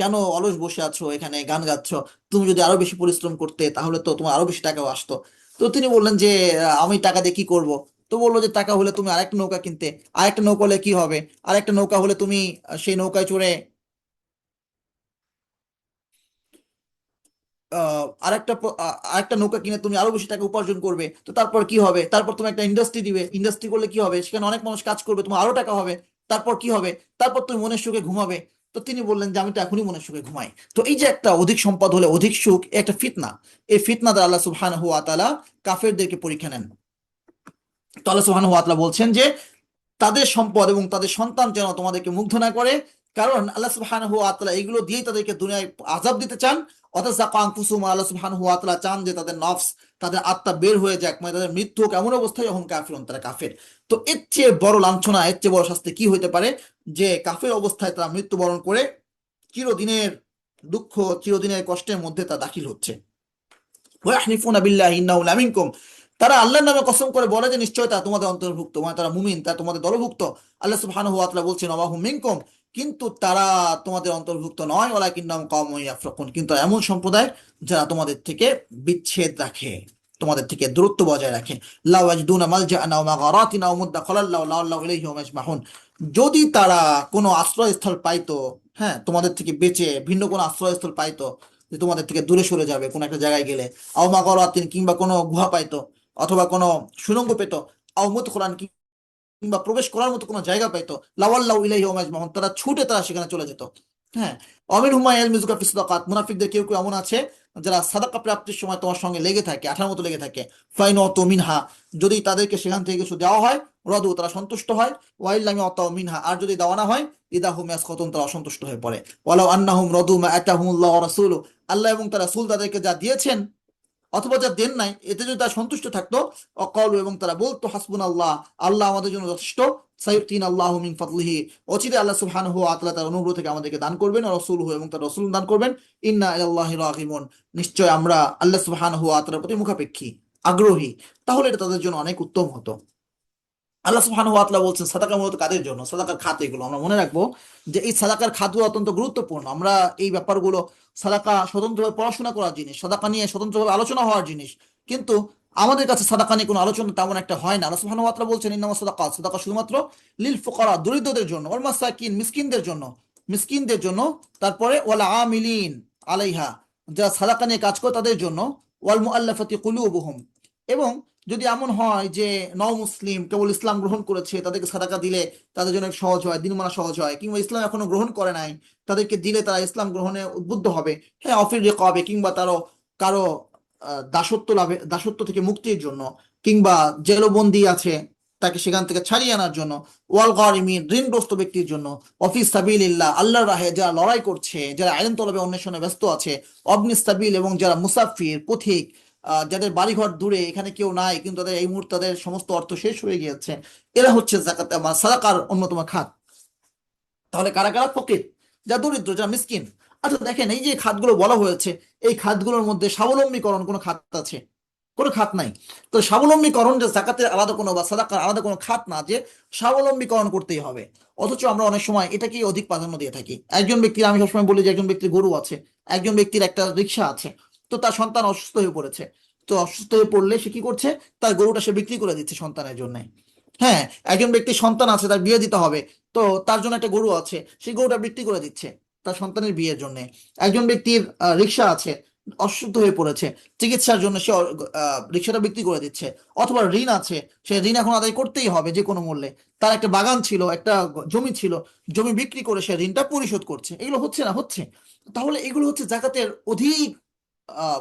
কেন অলস বসে আছো এখানে গান গাচ্ছ? তুমি যদি আরো বেশি পরিশ্রম করতে তাহলে তো তোমার আরো বেশি টাকাও আসতো। তো তিনি বললেন যে আমি টাকা দিয়ে কি করব? তো বললো যে টাকা হলে তুমি আরেকটা নৌকা কিনতে, আরেকটা নৌকা হলে কি হবে, আরেকটা নৌকা হলে তুমি সেই নৌকায় চড়ে আরেকটা নৌকা কিনে তুমি আরো বেশি টাকা উপার্জন করবে। তো তারপর কি হবে? তারপর তুমি একটা ইন্ডাস্ট্রি দিবে, ইন্ডাস্ট্রি করলে কি হবে? সেখানে অনেক মানুষ কাজ করবে, তোমার আরো টাকা হবে। তারপর কি হবে? তারপর তুমি মনের সুখে ঘুমাবে। তো তিনি বললেন যে আমি তো এখনই মনের সুখে ঘুমাই। তো এই যে একটা অধিক সম্পদ হলে অধিক সুখ, এ একটা ফিতনা। এই ফিতনা দ্বারা আল্লাহ সুবহানাহু ওয়া তাআলা কাফেরদেরকে পরীক্ষা নেন। তো আল্লাহ সুবহানাহু ওয়া তাআলা বলছেন যে তাদের সম্পদ এবং তাদের সন্তান যেন তোমাদেরকে মুগ্ধ না করে, কারণ আল্লাহ সুবহানাহু ওয়া তাআলা এগুলো দিয়েই তাদেরকে দুনিয়ায় আযাব দিতে চান। অতাযাক্কা আনফুসুহুম, আল্লাহ সুবহানাহু ওয়া তাআলা চান যে তাদের নফস, তাদের আত্মা বের হয়ে যাক, মানে তাদের মৃত্যু হোক এমন অবস্থায় যখন কাফিরুন, তারা কাফের। তো এর চেয়ে বড় লাঞ্ছনা, এর চেয়ে বড় শাস্তি কি হইতে পারে, যে কাফের অবস্থায় তারা মৃত্যুবরণ করে চিরদিনের দুঃখ, চিরদিনের কষ্টের মধ্যে তা দাখিল হচ্ছে। ওয়াহলিফুনা বিল্লাহি ইন্নাহু লামিনকুম, তারা আল্লাহর নামে কসম করে বলে যে নিশ্চয় তারা তোমাদের অন্তর্ভুক্ত, মানে তারা মুমিন, তারা তোমাদের দলভুক্ত। আল্লাহ সুবহানাহু ওয়া তাআলা বলছেন ওয়া হুম মিনকুম, কিন্তু তারা তোমাদের অন্তর্ভুক্ত নয়। ওয়ালাকিন্নাহুম কওমুন ইয়াফরাকুন, কিন্তু এমন সম্প্রদায় যারা তোমাদের থেকে বিচ্ছেদ রাখে, তোমাদের থেকে দূরত্ব বজায় রাখে। লাউ ইয়াজিদুনা মালজাআন আও মাগারাতিন আও মুদখালান লাআল্লাহু ইলাইহি ইয়াজমাহুন, যদি তারা কোনো আশ্রয়স্থল পাইতো, হ্যাঁ, তোমাদের থেকে বেঁচে ভিন্ন কোনো আশ্রয়স্থল পাইতো, যে তোমাদের থেকে দূরে সরে যাবে কোনো একটা জায়গায় গেলে, আও মাগারাতিন কিংবা কোনো গুহা পাইতো, অথবা কোনো সুড়ঙ্গ পেতো, আও মুদখালান কিংবা প্রবেশ করার মতো কোনো জায়গা পাইতো, লাওয়াল্লাহু ইলাইহি ইয়াজমাহুন, তারা ছুটে তারা সেখানে চলে যেত। হ্যাঁ, অমিন হুমা ইয়ালমিজুকা ফি সাদাকাত, মুনাফিকদের কেউ কেউ এমন আছে যারা সাদাকা প্রাপ্তির সময় তোমার সঙ্গে লেগে থাকে, আঠার মতো লেগে থাকে। ফাইন অত মিনহা, যদি তাদেরকে সেখান থেকে কিছু দেওয়া হয়, রদু, তারা সন্তুষ্ট হয়। ওয়াইল্লামি অত মিনহা, আর যদি দেওয়া না হয়, ইদাহুম ইয়াসখাতুন, তারা অসন্তুষ্ট হয়ে পড়ে। ওয়ালাউ আন্নাহুম রদু মা আতাহুমুল্লাহু ওয়া রাসূলুহু, আল্লাহ এবং তার রাসূল তাদেরকে যা দিয়েছেন অথবা যা দেন নাই, এতে যদি তারা সন্তুষ্ট থাকতো, অকলু, এবং তারা বলতো হাসবুনাল্লাহ, আল্লাহ আমাদের জন্য যথেষ্ট, সাইয়ুতিনা আল্লাহু মিন ফাদলিহি, অচিরে আল্লাহ সুবহানাহু ওয়া তাআলা তার অনুগ্রহ থেকে আমাদেরকে দান করবেন, আর রাসূলুহু, এবং তার রাসূল দান করবেন, ইন্না ইলাল্লাহি রাগিবুন, নিশ্চয় আমরা আল্লাহ সুবহানাহু ওয়া তাআলার প্রতি মুখাপেক্ষী, আগ্রহী। তাহলে এটা তাদের জন্য অনেক উত্তম হতো। আল্লাহ সুবহানাহু ওয়া তাআলা বলছেন সাদাকা মূলত কাদের জন্য, সাদাকার খাত, এগুলো আমরা মনে রাখবো যে এই সাদাকার খাতগুলো অত্যন্ত গুরুত্বপূর্ণ। আমরা এই ব্যাপারগুলো, সাদাকা স্বতন্ত্রভাবে পড়াশোনা করার জিনিস, সাদাকা নিয়ে স্বতন্ত্রভাবে আলোচনা হওয়ার জিনিস, কিন্তু আমাদের কাছে সাদাকা নিয়ে কোনো আলোচনা তেমন একটা হয় না। আল্লাহ সুবহানাহু ওয়া তাআলা বলছেন ইন্নামাস সাদাকাত, সাদাকা শুধুমাত্র লিল ফুকারা, দরিদ্রদের জন্য, ওয়াল মাসাকিন, মিসকিনদের জন্য, মিসকিনদের জন্য, তারপরে ওয়াল আমিলিন আলাইহা, যারা সাদাকা নিয়ে কাজ করে তাদের জন্য, ওয়াল মুআল্লাফাতি কুলুবুহুম, এবং যদি এমন হয় যে নও মুসলিম কেবল ইসলাম গ্রহণ করেছে, তাদেরকে সাদাকা দিলে তাদের জন্য সহজ হয়, দিন মানা সহজ হয়, কিংবা ইসলাম এখনো গ্রহণ করে নাই, তাদেরকে দিলে তারা ইসলাম গ্রহণে উদ্বুদ্ধ হবে। হ্যাঁ, অফির রিকাবে, কিংবা তারও কারো দাসত্ব লাভে, দাসত্ব থেকে মুক্তির জন্য, কিংবা জেলবন্দি আছে তাকে সেখান থেকে ছাড়িয়ে আনার জন্য, ওয়াল গারিমিন, ঋণগ্রস্ত ব্যক্তির জন্য, অফিস সাবিলিল্লাহ, আল্লাহর রাহে যারা লড়াই করছে, যারা আইন তলবে অন্বেষণে ব্যস্ত আছে, অবনিস সাবিল, এবং যারা মুসাফির পথিক, যাদের বাড়িঘর দূরে, এখানে কেউ নাই কিন্তু তাদের এই মুহূর্তে তাদের সমস্ত অর্থ শেষ হয়ে গিয়েছে, এরা হচ্ছে যাকাত সাদাকার অন্যতম খাত। তাহলে কারা কারা? ফকির, যা দরিদ্র, যা মিসকিন। আচ্ছা দেখেন, এই যে খাতগুলো বলা হয়েছে, এই খাতগুলোর মধ্যে স্বাবলম্বীকরণ কোনো খাত আছে? কোনো খাত নাই। তো স্বাবলম্বীকরণ যে জাকাতের আলাদা কোনো বা সাদাকার আলাদা কোনো খাত না, যে স্বাবলম্বীকরণ করতেই হবে। অথচ আমরা অনেক সময় এটাকেই অধিক প্রাধান্য দিয়ে থাকি। একজন ব্যক্তির, আমি সবসময় বলি যে একজন ব্যক্তির গরু আছে, একজন ব্যক্তির একটা রিক্সা আছে, তো তার সন্তান অসুস্থ হয়ে পড়েছে। তো অসুস্থ হয়ে পড়লে সে কি করছে? তার গরুটা সে বিক্রি করে দিচ্ছে সন্তানের জন্য। হ্যাঁ, একজন ব্যক্তির সন্তান আছে, তার বিয়ে দিতে হবে, তো তার জন্য একটা গরু আছে, সেই গরুটা বিক্রি করে দিচ্ছে তার সন্তানের বিয়ের জন্য। একজন ব্যক্তির রিক্সা আছে, অসুস্থ হয়ে পড়েছে, চিকিৎসার জন্য সে রিক্সাটা বিক্রি করে দিচ্ছে। অথবা ঋণ আছে, সে ঋণ এখন আদায় করতেই হবে যে কোনো মূল্যে। তার একটা বাগান ছিল, একটা জমি ছিল, জমি বিক্রি করে সে ঋণটা পরিশোধ করছে। এগুলো হচ্ছে না? হচ্ছে। তাহলে এগুলো হচ্ছে জাকাতের অধিক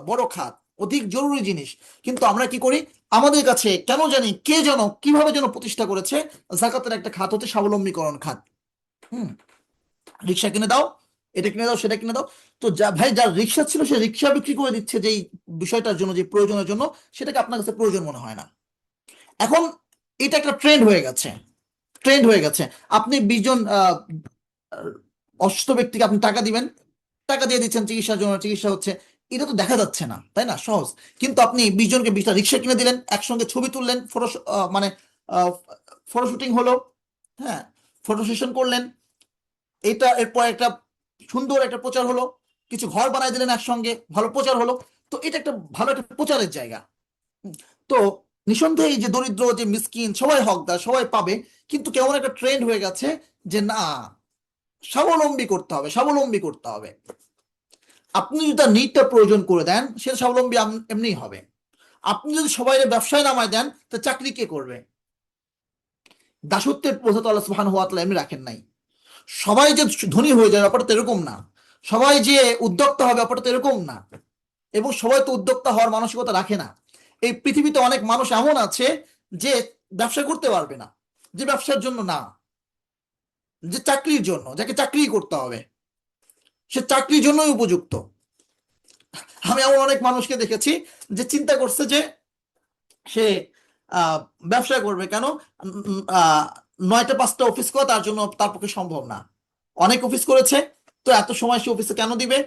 বড় খাত, অধিক জরুরি জিনিস। কিন্তু আমরা কি করি? আমাদের কাছে কেন জানি, কে যেন কিভাবে যেন প্রতিষ্ঠা করেছে জাকাতের একটা খাত হচ্ছে স্বাবলম্বীকরণ খাত। হুম, রিক্সা কিনে দাও, এটা কিনে দাও, সেটা কিনে দাও। তো যা ভাই, যার রিক্সা ছিল সে রিক্সা বিক্রি করে দিচ্ছে যেই বিষয়টার জন্য, যে প্রয়োজনের জন্য, সেটাকে আপনার কাছে প্রয়োজন মনে হয় না। এখন এটা একটা ট্রেন্ড হয়ে গেছে, ট্রেন্ড হয়ে গেছে। আপনি 20 জন অসুস্থ ব্যক্তিকে আপনি টাকা দিবেন, টাকা দিয়ে দিচ্ছেন চিকিৎসার জন্য, চিকিৎসা হচ্ছে, এটা তো দেখা যাচ্ছে না, তাই না? সহজ। কিন্তু আপনি 20 জনকে 20টা রিক্সা কিনে দিলেন, একসঙ্গে ছবি তুললেন, ফটো, মানে ফটো শুটিং হলো, হ্যাঁ, ফটো সেশন করলেন, এটা এরপর একটা সুন্দর একটা প্রচার হলো, কিছু ঘর বানাই দিলেন একসঙ্গে, ভালো প্রচার হলো। তো এটা একটা ভালো একটা প্রচারের জায়গা। হুম, তো নিঃসন্দেহে এই যে দরিদ্র, যে মিসকিন, সবাই হকদার, সবাই পাবে। কিন্তু কেমন একটা ট্রেন্ড হয়ে গেছে যে না, স্বাবলম্বী করতে হবে, স্বাবলম্বী করতে হবে। আপনি যদি তার নিডটা প্রয়োজন করে দেন, সে স্বাবলম্বী এমনিই হবে। আপনি যদি সবাই ব্যবসায় নামায় দেন, তো চাকরি কে করবে? দাসত্বের প্রথা তো আল্লাহ সুবহানাহু ওয়া তাআলা এমনি রাখেন নাই। সবাই যে ধনী হয়ে যায় ব্যাপারটা তো এরকম না, সবাই যে উদ্যোক্তা হবে ব্যাপারটা তো এরকম না, এবং সবাই তো উদ্যোক্তা হওয়ার মানসিকতা রাখে না। এই পৃথিবীতে অনেক মানুষ এমন আছে যে ব্যবসা করতে পারবে না, যে ব্যবসার জন্য না, যে চাকরির জন্য, যাকে চাকরি করতে হবে, সে চাকরির জন্যই উপযুক্ত। আমি এমন অনেক মানুষকে দেখেছি যে চিন্তা করছে যে সে আহ, ব্যবসা করবে। কেন? 9টা 5টা অফিস করা তার জন্য, তার পক্ষে সম্ভব না। অনেক অফিস করেছে, তো এত সময় সে অফিসে কেন দিবে?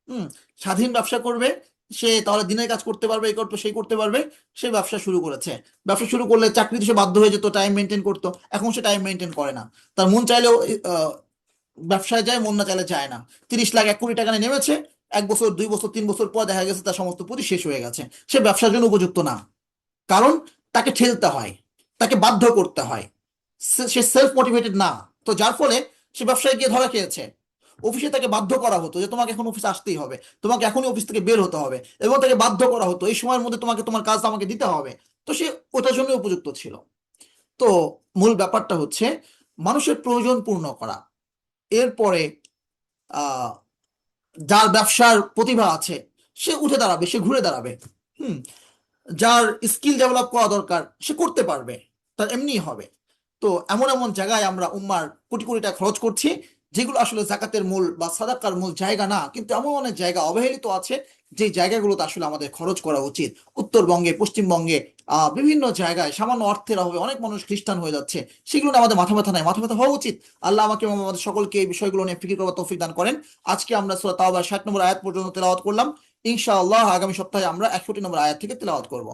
হুম, স্বাধীন ব্যবসা করবে, সে তাহলে দিনের কাজ করতে পারবে, এই করবে, সেই করতে পারবে। সে ব্যবসা শুরু করেছে। ব্যবসা শুরু করলে চাকরিতে সে বাধ্য হয়ে যেত টাইম মেনটেন করতো, এখন সে টাইম মেনটেন করে না। তার মন চাইলেও ব্যবসায় যায়, মন না চাইলে যায় না। 30 লাখ 1 কোটি টাকা নিয়ে নেমেছে, 1 বছর 2 বছর 3 বছর পর দেখা গেছে তার সমস্ত পুঁজি শেষ হয়ে গেছে, সে ব্যবসার জন্য উপযুক্ত না। কারণ তাকে ঠেলতে হয়, তাকে বাধ্য করতে হয়, সে সেলফ মোটিভেটেড না। তো যার ফলে সে ব্যবসায় গিয়ে ধরা খেয়েছে। অফিসে তাকে বাধ্য করা হতো যে তোমাকে এখন অফিসে আসতেই হবে, তোমাকে এখনই অফিস থেকে বের হতে হবে, এবং তাকে বাধ্য করা হতো এই সময়ের মধ্যে তোমাকে তোমার কাজ আমাকে দিতে হবে। তো সে ওটার জন্য উপযুক্ত ছিল। তো মূল ব্যাপারটা হচ্ছে মানুষের প্রয়োজন পূর্ণ করা। এরপরে আহ যার ব্যবসার প্রতিভা আছে সে উঠে দাঁড়াবে, সে ঘুরে দাঁড়াবে। হুম। যার স্কিল ডেভেলপ করা দরকার সে করতে পারবে, তার এমনিই হবে। তো এমন এমন জায়গায় আমরা উম্মার কোটি কোটি টাকা খরচ করছি যেগুলো আসলে জাকাতের মূল বা সাদাকার মূল জায়গা না, কিন্তু এমন অনেক জায়গা অবহেলিত আছে যে জায়গাগুলোতে আসলে আমাদের খরচ করা উচিত। উত্তরবঙ্গে, পশ্চিমবঙ্গে, বিভিন্ন জায়গায় সামান্য অর্থের অভাবে অনেক মানুষ খ্রিস্টান হয়ে যাচ্ছে। সেগুলো নিয়ে আমাদের মাথা ব্যথা নাই, মাথা ব্যথা হওয়া উচিত। আল্লাহ আমাকে এবং আমাদের সকলকে এই বিষয়গুলো নিয়ে ফিকির করার তৌফিক দান করেন। আজকে আমরা সূরা তাওবার 60 নম্বর আয়াত পর্যন্ত তেলাওয়াত করলাম। ইনশাআল্লাহ আগামী সপ্তাহে আমরা 61 নম্বর আয়াত থেকে তেলাওয়াত করব।